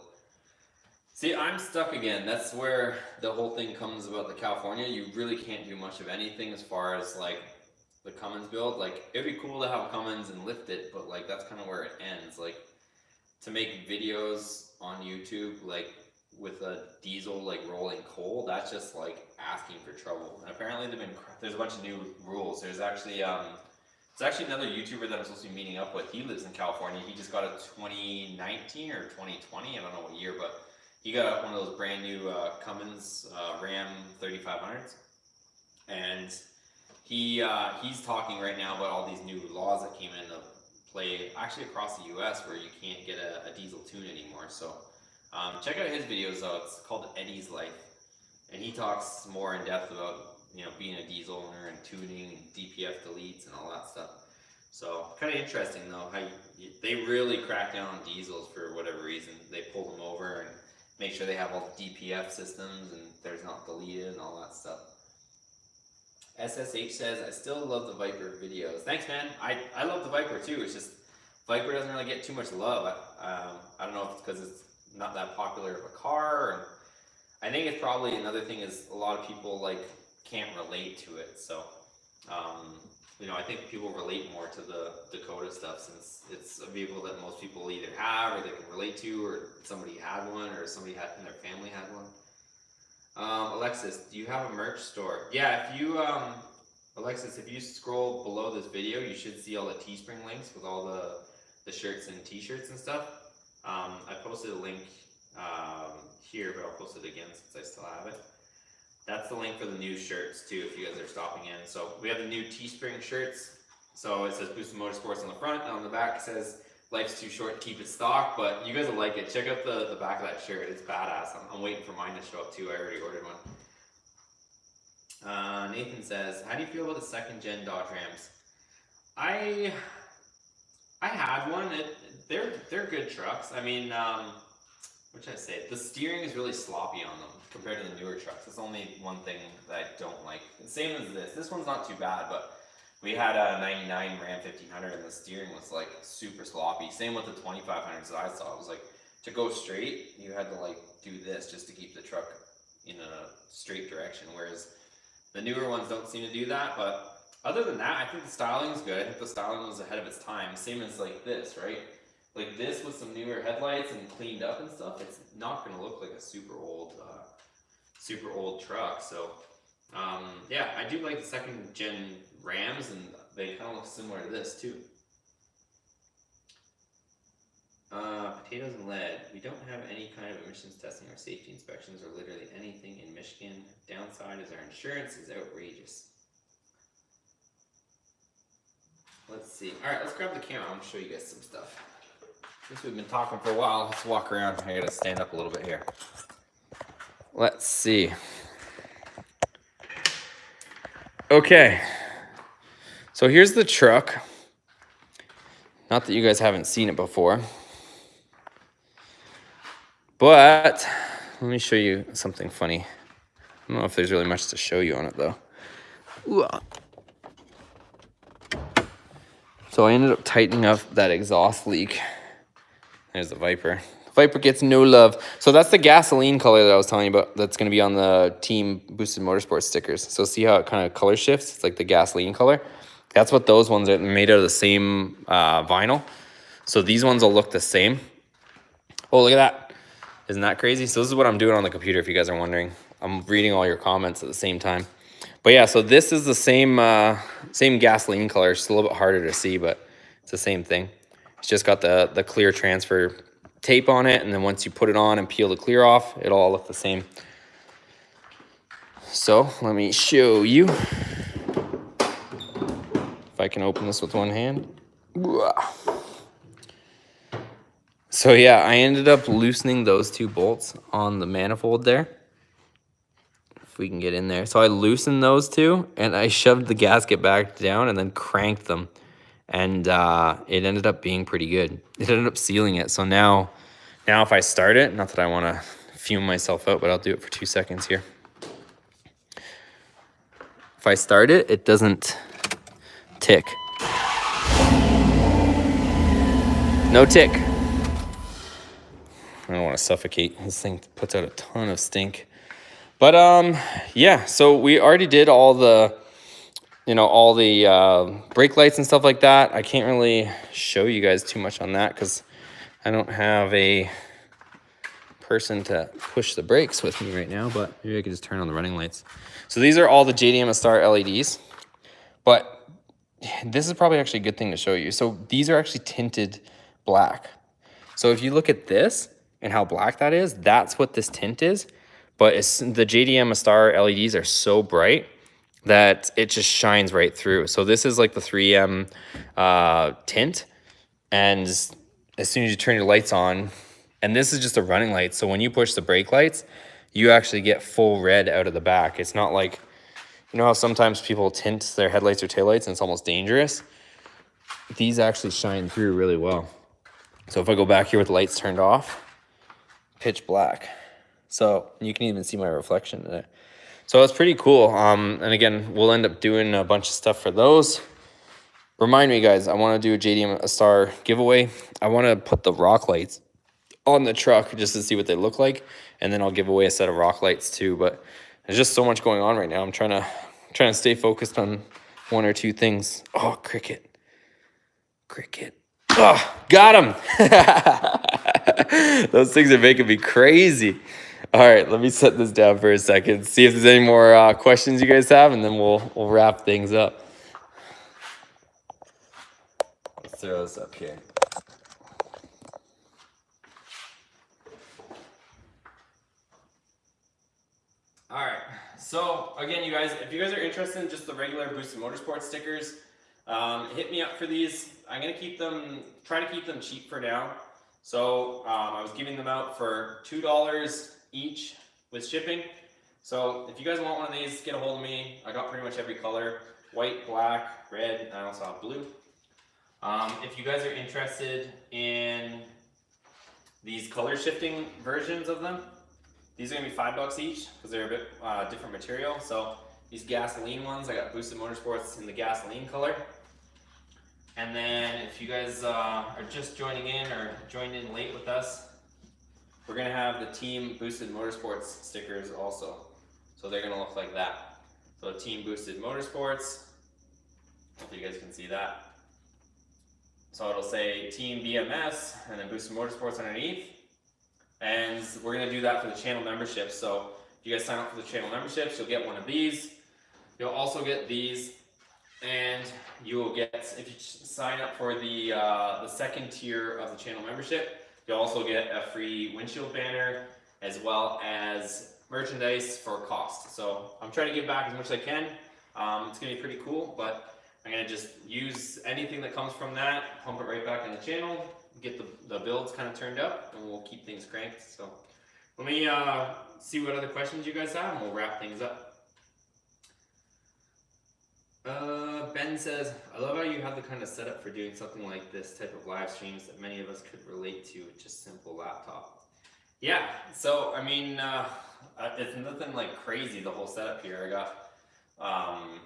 See, I'm stuck again. That's where the whole thing comes about the California. You really can't do much of anything as far as like the Cummins build. Like, it'd be cool to have Cummins and lift it, but like that's kind of where it ends. Like, to make videos on YouTube like with a diesel like rolling coal, that's just like asking for trouble. And apparently there's a bunch of new rules. There's actually it's actually another YouTuber that I'm supposed to be meeting up with. He lives in California. He just got a 2019 or 2020, I don't know what year, but he got one of those brand new Cummins Ram 3500s, and he's talking right now about all these new laws that came into play actually across the U.S. where you can't get a diesel tune anymore. So check out his videos though. It's called Eddie's Life, and he talks more in depth about being a diesel owner and tuning and DPF deletes and all that stuff. So kind of interesting though how they really crack down on diesels for whatever reason. They pull them over and make sure they have all the DPF systems and there's not deleted and all that stuff. SSH says, I still love the Viper videos. Thanks, man. I love the Viper too. It's just Viper doesn't really get too much love. I don't know if it's because it's not that popular of a car, or I think it's probably another thing is a lot of people like can't relate to it. So I think people relate more to the Dakota stuff since it's a vehicle that most people either have or they can relate to, or somebody had one, or somebody in their family had one. Alexis, do you have a merch store? Yeah, if you Alexis, if you scroll below this video, you should see all the Teespring links with all the shirts and t-shirts and stuff. I posted a link here, but I'll post it again since I still have it. That's the link for the new shirts too, if you guys are stopping in. So we have the new Teespring shirts. So it says Boosted Motorsports on the front, and on the back it says life's too short to keep it stock, but you guys will like it. Check out the back of that shirt. It's badass. I'm waiting for mine to show up too. I already ordered one. Nathan says, how do you feel about the second gen Dodge Rams? I had one. They're good trucks. I mean, what should I say? The steering is really sloppy on them compared to the newer trucks. That's only one thing that I don't like. Same as this. This one's not too bad, but we had a 99 Ram 1500 and the steering was like super sloppy. Same with the 2500s that I saw. It was like, to go straight, you had to like do this just to keep the truck in a straight direction, whereas the newer ones don't seem to do that. But other than that, I think the styling is good. I think the styling was ahead of its time. Same as like this, right? Like this with some newer headlights and cleaned up and stuff, it's not going to look like a super old truck. So yeah, I do like the second gen Rams, and they kind of look similar to this too. Potatoes and lead. We don't have any kind of emissions testing or safety inspections or literally anything in Michigan. Downside is our insurance is outrageous. Let's see. All right, let's grab the camera. I'm gonna show you guys some stuff. Since we've been talking for a while, let's walk around. I gotta stand up a little bit here. Let's see. Okay. So here's the truck. Not that you guys haven't seen it before. But let me show you something funny. I don't know if there's really much to show you on it though. Ooh. So I ended up tightening up that exhaust leak. There's the Viper. Viper gets no love. So that's the gasoline color that I was telling you about. That's going to be on the Team Boosted Motorsports stickers. So see how it kind of color shifts? It's like the gasoline color. That's what those ones are made out of, the same vinyl. So these ones will look the same. Oh, look at that. Isn't that crazy? So this is what I'm doing on the computer, if you guys are wondering. I'm reading all your comments at the same time. But yeah, so this is the same gasoline color. It's a little bit harder to see, but it's the same thing. It's just got the clear transfer tape on it, and then once you put it on and peel the clear off, it'll all look the same. So let me show you. I can open this with one hand. So yeah, I ended up loosening those 2 bolts on the manifold there. If we can get in there. So I loosened those 2 and I shoved the gasket back down and then cranked them. And it ended up being pretty good. It ended up sealing it. So now if I start it, not that I want to fume myself out, but I'll do it for 2 seconds here. If I start it, it doesn't tick. No tick. I don't want to suffocate. This thing puts out a ton of stink. But yeah, so we already did all the, brake lights and stuff like that. I can't really show you guys too much on that because I don't have a person to push the brakes with me right now, but maybe I could just turn on the running lights. So these are all the JDM Star LEDs, but this is probably actually a good thing to show you. So these are actually tinted black. So if you look at this and how black that is, that's what this tint is. But the JDM Star LEDs are so bright that it just shines right through. So this is like the 3M tint. And as soon as you turn your lights on, and this is just a running light. So when you push the brake lights, you actually get full red out of the back. It's not like, you know how sometimes people tint their headlights or taillights and it's almost dangerous? These actually shine through really well. So if I go back here with the lights turned off, pitch black. So you can even see my reflection in it. So it's pretty cool. And again, we'll end up doing a bunch of stuff for those. Remind me, guys, I want to do a JDM Star giveaway. I want to put the rock lights on the truck just to see what they look like. And then I'll give away a set of rock lights too. But there's just so much going on right now. I'm trying to stay focused on 1 or 2 things. Oh, cricket. Oh, got him. Those things are making me crazy. All right, let me set this down for a second, see if there's any more questions you guys have, and then we'll wrap things up. Let's throw this up here. All right, so again, you guys, if you guys are interested in just the regular Boosted Motorsports stickers, hit me up for these. I'm gonna try to keep them cheap for now. So I was giving them out for $2 each with shipping. So if you guys want one of these, get a hold of me. I got pretty much every color: white, black, red, and I also have blue. If you guys are interested in these color shifting versions of them, these are gonna be $5 each because they're a bit different material. So these gasoline ones, I got Boosted Motorsports in the gasoline color. And then if you guys are just joining in or joined in late with us, we're gonna have the Team Boosted Motorsports stickers also. So they're gonna look like that. So Team Boosted Motorsports, hopefully you guys can see that. So it'll say Team BMS and then Boosted Motorsports underneath. And we're gonna do that for the channel memberships. So if you guys sign up for the channel memberships, you'll get one of these. You'll also get these, and you will get, if you sign up for the second tier of the channel membership, you'll also get a free windshield banner as well as merchandise for cost. So I'm trying to give back as much as I can. It's gonna be pretty cool, but I'm gonna just use anything that comes from that, pump it right back in the channel, get the builds kind of turned up, and we'll keep things cranked. So let me see what other questions you guys have, and we'll wrap things up. Ben says, I love how you have the kind of setup for doing something like this type of live streams that many of us could relate to with just simple laptop. Yeah, so I mean, it's nothing like crazy, the whole setup here. I got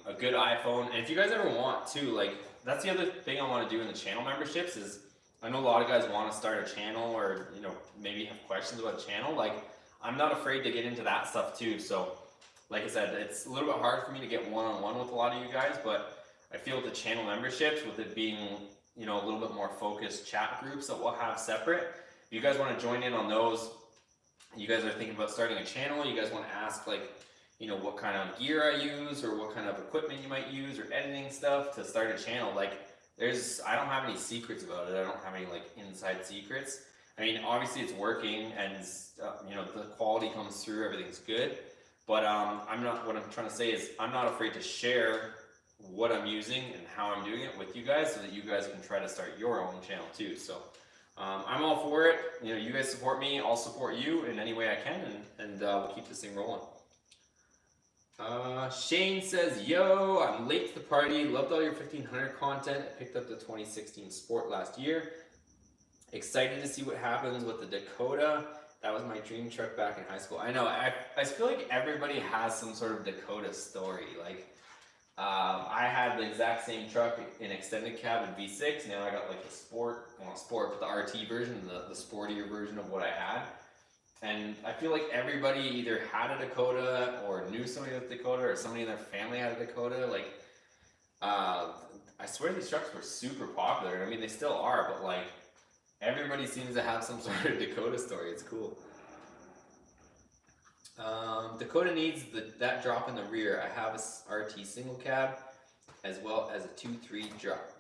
a good iPhone, and if you guys ever want to, like, that's the other thing I want to do in the channel memberships is, I know a lot of guys want to start a channel or, you know, maybe have questions about a channel. Like, I'm not afraid to get into that stuff too. So like I said, it's a little bit hard for me to get one-on-one with a lot of you guys, but I feel with the channel memberships, with it being, you know, a little bit more focused chat groups that we'll have separate, if you guys want to join in on those, you guys are thinking about starting a channel, you guys want to ask, like, you know, what kind of gear I use or what kind of equipment you might use or editing stuff to start a channel, like, I don't have any secrets about it. I don't have any, like, inside secrets. I mean, obviously it's working and, you know, the quality comes through, everything's good. But what I'm trying to say is I'm not afraid to share what I'm using and how I'm doing it with you guys, so that you guys can try to start your own channel too. So I'm all for it. You know, you guys support me, I'll support you in any way I can, and we'll keep this thing rolling. Shane says, yo, I'm late to the party. Loved all your 1500 content. I picked up the 2016 Sport last year. Excited to see what happens with the Dakota. That was my dream truck back in high school. I know, I feel like everybody has some sort of Dakota story. Like, I had the exact same truck in extended cab and V6. Now I got like the Sport, well, not Sport, but the RT version, the sportier version of what I had. And I feel like everybody either had a Dakota or knew somebody with Dakota, or somebody in their family had a Dakota. Like, I swear these trucks were super popular. I mean, they still are, but like, everybody seems to have some sort of Dakota story. It's cool. Dakota needs that drop in the rear. I have a RT single cab as well as a 2.3 drop.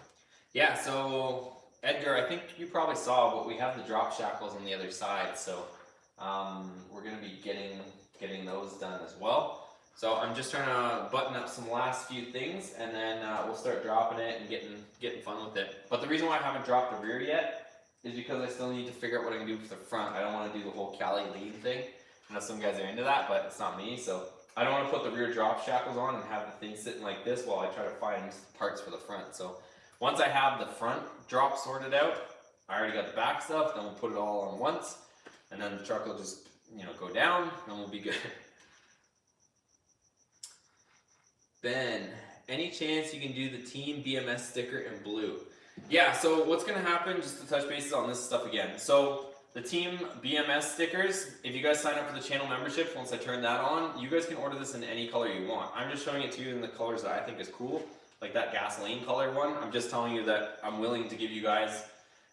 Yeah, so Edgar, I think you probably saw, but we have the drop shackles on the other side. So we're going to be getting those done as well. So I'm just trying to button up some last few things, and then we'll start dropping it and getting fun with it. But the reason why I haven't dropped the rear yet is because I still need to figure out what I can do with the front. I don't want to do the whole Cali lead thing. I know some guys are into that, but it's not me. So I don't want to put the rear drop shackles on and have the thing sitting like this while I try to find parts for the front. So once I have the front drop sorted out, I already got the back stuff, then we'll put it all on once, and then the truck will just, you know, go down, and we'll be good. Ben, any chance you can do the Team BMS sticker in blue? Yeah, so what's going to happen, just to touch bases on this stuff again. So the Team BMS stickers, if you guys sign up for the channel memberships, once I turn that on, you guys can order this in any color you want. I'm just showing it to you in the colors that I think is cool, like that gasoline color one. I'm just telling you that I'm willing to give you guys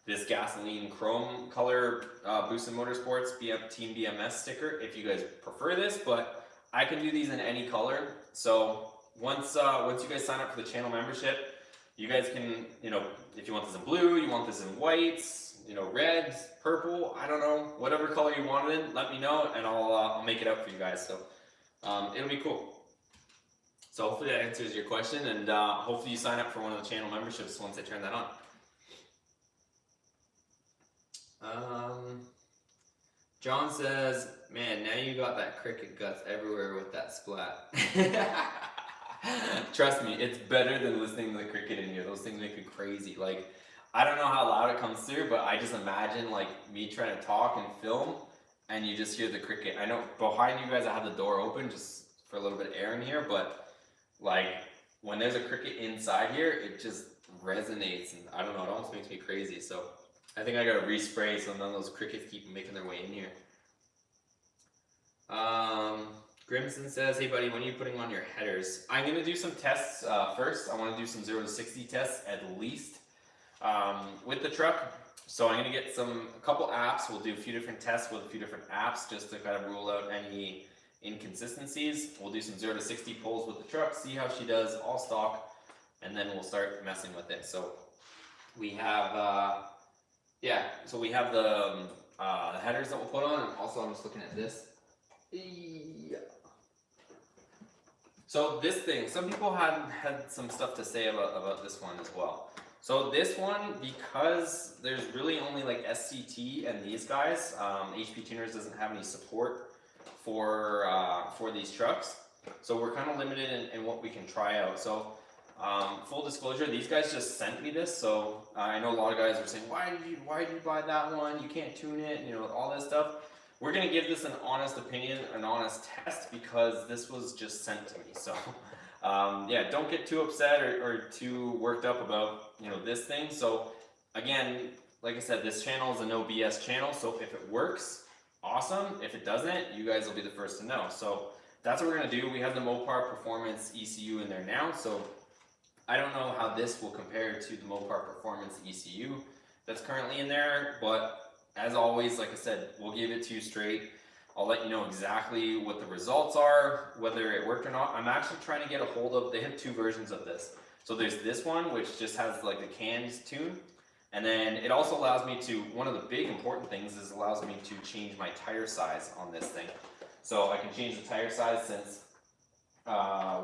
this gasoline chrome color Boosted Motorsports Team BMS sticker if you guys prefer this, but I can do these in any color. So once you guys sign up for the channel membership, you guys can, you know, if you want this in blue, you want this in whites, you know, red, purple, I don't know, whatever color you want it in, let me know, and I'll make it up for you guys. So it'll be cool. So hopefully that answers your question, and hopefully you sign up for one of the channel memberships once I turn that on. John says, man, now you got that cricket guts everywhere with that splat. Trust me, it's better than listening to the cricket in here. Those things make me crazy. Like, I don't know how loud it comes through, but I just imagine like me trying to talk and film, and you just hear the cricket. I know behind you guys I have the door open just for a little bit of air in here, but like when there's a cricket inside here, it just resonates, and I don't know, it almost makes me crazy. So I think I gotta respray so none of those crickets keep making their way in here. Grimson says, hey buddy, when are you putting on your headers? I'm going to do some tests first. I want to do some 0 to 60 tests at least with the truck. So I'm going to get a couple apps. We'll do a few different tests with a few different apps just to kind of rule out any inconsistencies. We'll do some 0 to 60 pulls with the truck, see how she does, all stock, and then we'll start messing with it. So we have, so we have the headers that we'll put on, and also I'm just looking at this. Yeah. So this thing, some people had some stuff to say about this one as well. So this one, because there's really only like SCT and these guys, HP Tuners doesn't have any support for these trucks. So we're kind of limited in what we can try out. So full disclosure, these guys just sent me this. So I know a lot of guys are saying, why did you buy that one? You can't tune it, you know, all this stuff. We're going to give this an honest opinion, an honest test, because this was just sent to me. So, yeah, don't get too upset or too worked up about, you know, this thing. So, again, like I said, this channel is a no BS channel. So if it works, awesome. If it doesn't, you guys will be the first to know. So that's what we're going to do. We have the Mopar Performance ECU in there now. So I don't know how this will compare to the Mopar Performance ECU that's currently in there, but as always, like I said, we'll give it to you straight. I'll let you know exactly what the results are, whether it worked or not. I'm actually trying to get a hold of, they have two versions of this. So there's this one, which just has like the cans tune. And then it also allows me to, one of the big important things is it allows me to change my tire size on this thing. So I can change the tire size since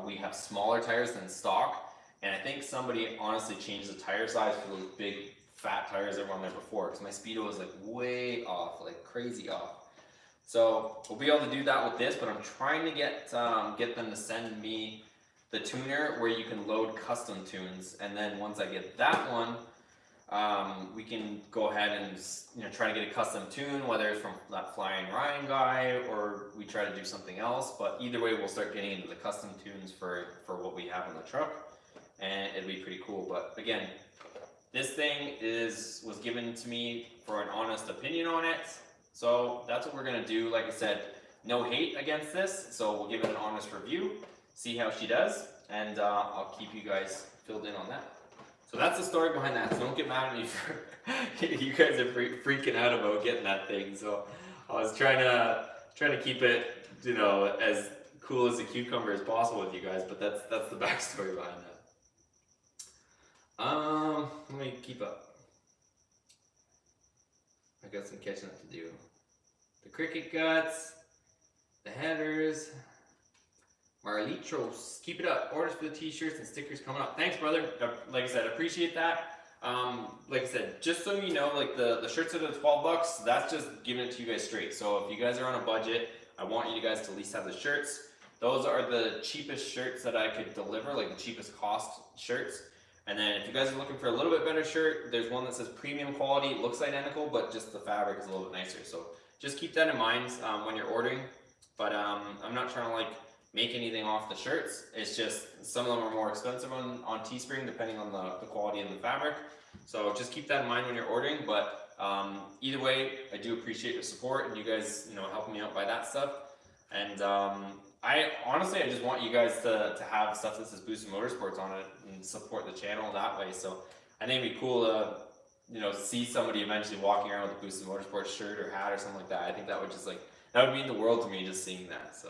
we have smaller tires than stock. And I think somebody honestly changed the tire size for those big fat tires that were on there before, because my speedo was like way off, like crazy off. So we'll be able to do that with this, but I'm trying to get them to send me the tuner where you can load custom tunes, and then once I get that one, we can go ahead and try to get a custom tune, whether it's from that Flying Ryan guy or we try to do something else. But either way, we'll start getting into the custom tunes for what we have in the truck, and it'll be pretty cool. But again, this thing was given to me for an honest opinion on it, so that's what we're gonna do. Like I said, no hate against this, so we'll give it an honest review, see how she does, and I'll keep you guys filled in on that. So that's the story behind that. So don't get mad at me for you guys are freaking out about getting that thing. So I was trying to keep it, as cool as a cucumber as possible with you guys. But that's the backstory behind that. Let me keep up. I got some catching up to do. The cricket guts, the headers. Marlitos, keep it up. Orders for the t-shirts and stickers coming up. Thanks, brother. Like I said, appreciate that. Like I said, just so you know, like the shirts that are $12, that's just giving it to you guys straight. So if you guys are on a budget, I want you guys to at least have the shirts. Those are the cheapest shirts that I could deliver, like the cheapest cost shirts. And then if you guys are looking for a little bit better shirt, there's one that says premium quality. It looks identical, but just the fabric is a little bit nicer. So just keep that in mind when you're ordering. But I'm not trying to make anything off the shirts. It's just some of them are more expensive on Teespring depending on the quality of the fabric. So just keep that in mind when you're ordering. But either way, I do appreciate your support and you guys helping me out by that stuff. And I just want you guys to have stuff that says Boosted Motorsports on it and support the channel that way. So I think it'd be cool to see somebody eventually walking around with a Boosted Motorsports shirt or hat or something like that. I think that would just that would mean the world to me, just seeing that. So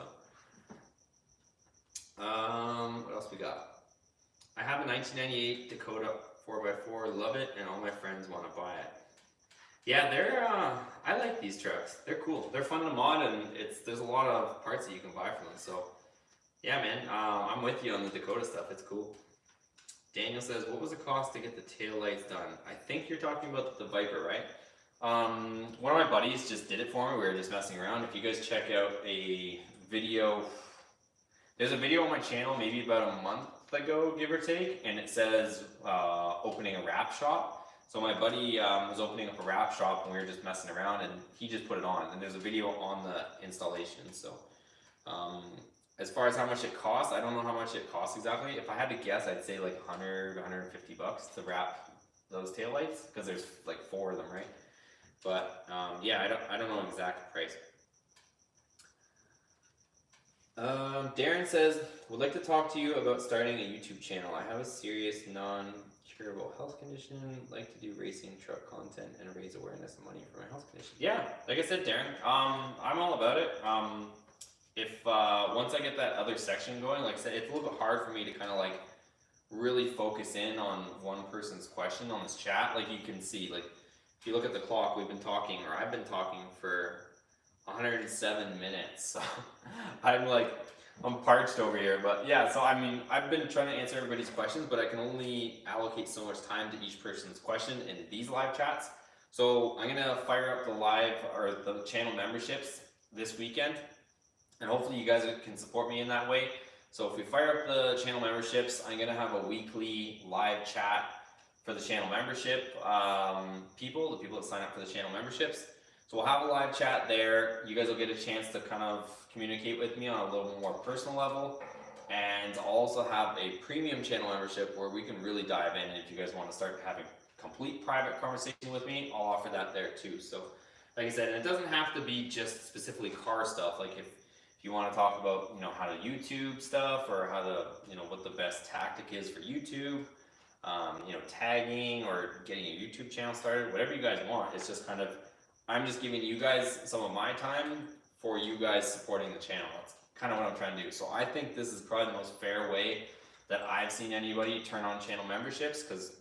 what else we got? I have a 1998 Dakota 4x4, love it, and all my friends want to buy it. Yeah, I like these trucks. They're cool. They're fun to mod, and there's a lot of parts that you can buy from them. So, yeah, man, I'm with you on the Dakota stuff. It's cool. Daniel says, what was the cost to get the tail lights done? I think you're talking about the Viper, right? One of my buddies just did it for me. We were just messing around. If you guys check out a video, there's a video on my channel maybe about a month ago, give or take, and it says opening a wrap shop. So my buddy was opening up a wrap shop and we were just messing around and he just put it on, and there's a video on the installation. So as far as how much it costs, I don't know how much it costs exactly. If I had to guess, I'd say like $100, $150 to wrap those taillights, because there's like 4 of them, right? But yeah, I don't know exact price. Darren says, would like to talk to you about starting a YouTube channel. I have a serious non-curable health condition, like to do racing truck content and raise awareness and money for my health condition. Yeah, like I said, Darren, I'm all about it. If once I get that other section going, like I said, it's a little bit hard for me to kind of really focus in on one person's question on this chat. Like you can see, like if you look at the clock, we've been talking, or I've been talking for 107 minutes. So I'm parched over here. But yeah, so I mean, I've been trying to answer everybody's questions, but I can only allocate so much time to each person's question in these live chats. So I'm gonna fire up the live or the channel memberships this weekend, and hopefully you guys can support me in that way. So if we fire up the channel memberships, I'm gonna have a weekly live chat for the channel membership people, the people that sign up for the channel memberships. So we'll have a live chat there. You guys will get a chance to kind of communicate with me on a little more personal level. And I'll also have a premium channel membership where we can really dive in. And if you guys want to start having complete private conversation with me, I'll offer that there too. So like I said, and it doesn't have to be just specifically car stuff. Like if you want to talk about, how to YouTube stuff, or how to, what the best tactic is for YouTube, tagging or getting a YouTube channel started, whatever you guys want. It's just kind of, I'm just giving you guys some of my time for you guys supporting the channel. That's kind of what I'm trying to do. So I think this is probably the most fair way that I've seen anybody turn on channel memberships, because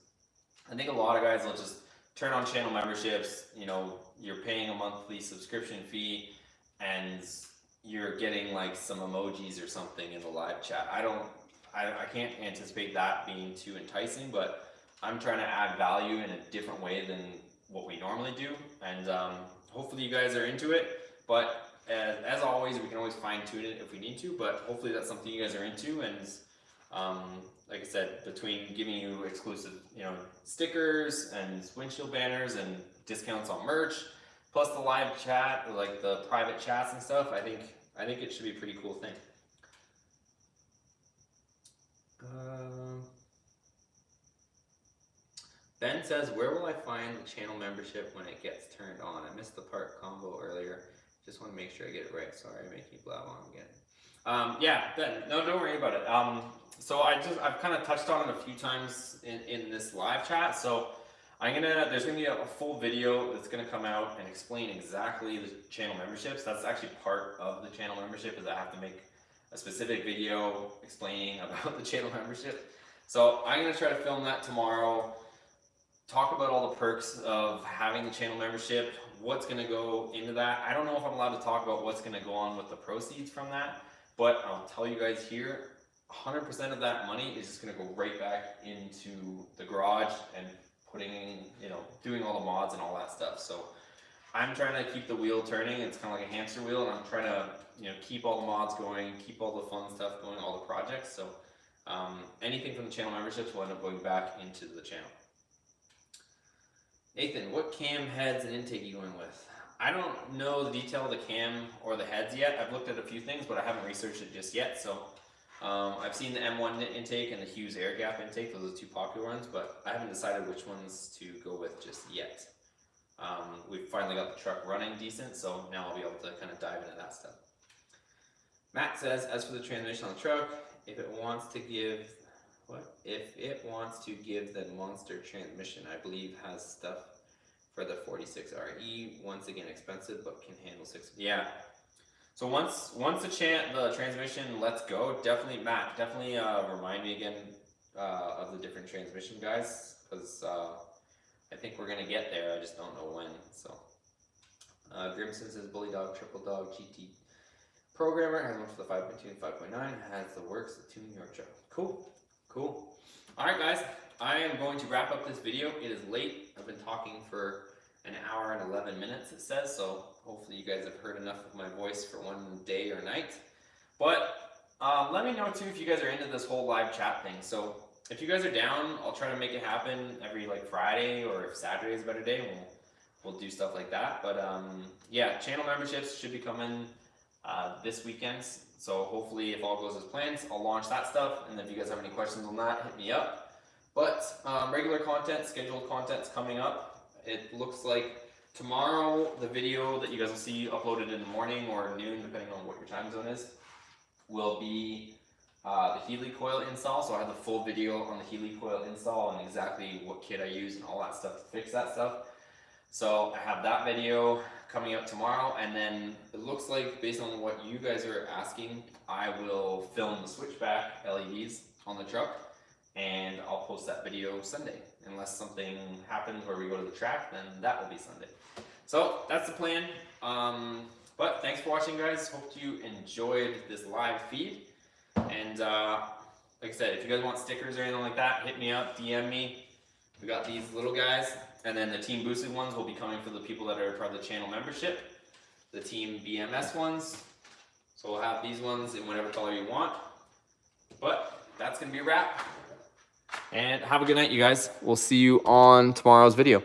I think a lot of guys will just turn on channel memberships. You're paying a monthly subscription fee and you're getting like some emojis or something in the live chat. I can't anticipate that being too enticing, but I'm trying to add value in a different way than what we normally do, and hopefully you guys are into it. But as always, we can always fine tune it if we need to, but hopefully that's something you guys are into. And like I said, between giving you exclusive, you know, stickers and windshield banners and discounts on merch, plus the live chat, like the private chats and stuff, I think it should be a pretty cool thing. Ben says, where will I find the channel membership when it gets turned on? I missed the part combo earlier. Just want to make sure I get it right. Sorry, I'm making you blab on again. Yeah, Ben, no, don't worry about it. So I've kind of touched on it a few times in this live chat. So there's gonna be a full video that's gonna come out and explain exactly the channel memberships. That's actually part of the channel membership, is I have to make a specific video explaining about the channel membership. So I'm gonna try to film that tomorrow. Talk about all the perks of having the channel membership, what's gonna go into that. I don't know if I'm allowed to talk about what's gonna go on with the proceeds from that, but I'll tell you guys here, 100% of that money is just gonna go right back into the garage and putting, you know, doing all the mods and all that stuff. So I'm trying to keep the wheel turning. It's kind of like a hamster wheel, and I'm trying to, you know, keep all the mods going, keep all the fun stuff going, all the projects. So anything from the channel memberships will end up going back into the channel. Nathan, what cam heads and intake are you going with? I don't know the detail of the cam or the heads yet. I've looked at a few things, but I haven't researched it just yet. So I've seen the M1 intake and the Hughes air gap intake. Those are the two popular ones, but I haven't decided which ones to go with just yet. We've finally got the truck running decent, so now I'll be able to kind of dive into that stuff. Matt says, as for the transmission on the truck, if it wants to give the monster transmission, I believe has stuff for the 46 RE. Once again, expensive, but can handle 6. Yeah. So once the transmission lets go, definitely Matt, remind me again of the different transmission guys, because I think we're gonna get there. I just don't know when. So Grimson says, Bully Dog, Triple Dog, GT programmer has one for the 5.2 and 5.9. Has the works to tune your truck. Cool. All right, guys, I am going to wrap up this video. It is late. I've been talking for an hour and 11 minutes, it says, so hopefully you guys have heard enough of my voice for one day or night. But let me know too if you guys are into this whole live chat thing. So if you guys are down, I'll try to make it happen every like Friday, or if Saturday is a better day, we'll do stuff like that. But yeah, channel memberships should be coming this weekend. So hopefully, if all goes as planned, I'll launch that stuff. And if you guys have any questions on that, hit me up. But regular content, scheduled content's coming up. It looks like tomorrow, the video that you guys will see uploaded in the morning or noon, depending on what your time zone is, will be the Healy coil install. So I have the full video on the Healy coil install and exactly what kit I use and all that stuff to fix that stuff. So I have that video coming up tomorrow, and then it looks like, based on what you guys are asking, I will film the switchback LEDs on the truck, and I'll post that video Sunday. Unless something happens where we go to the track, then that will be Sunday. So that's the plan. But thanks for watching, guys. Hope you enjoyed this live feed. And like I said, if you guys want stickers or anything like that, hit me up, DM me. We got these little guys. And then the Team Boosted ones will be coming for the people that are part of the channel membership. The Team BMS ones. So we'll have these ones in whatever color you want. But that's going to be a wrap. And have a good night, you guys. We'll see you on tomorrow's video.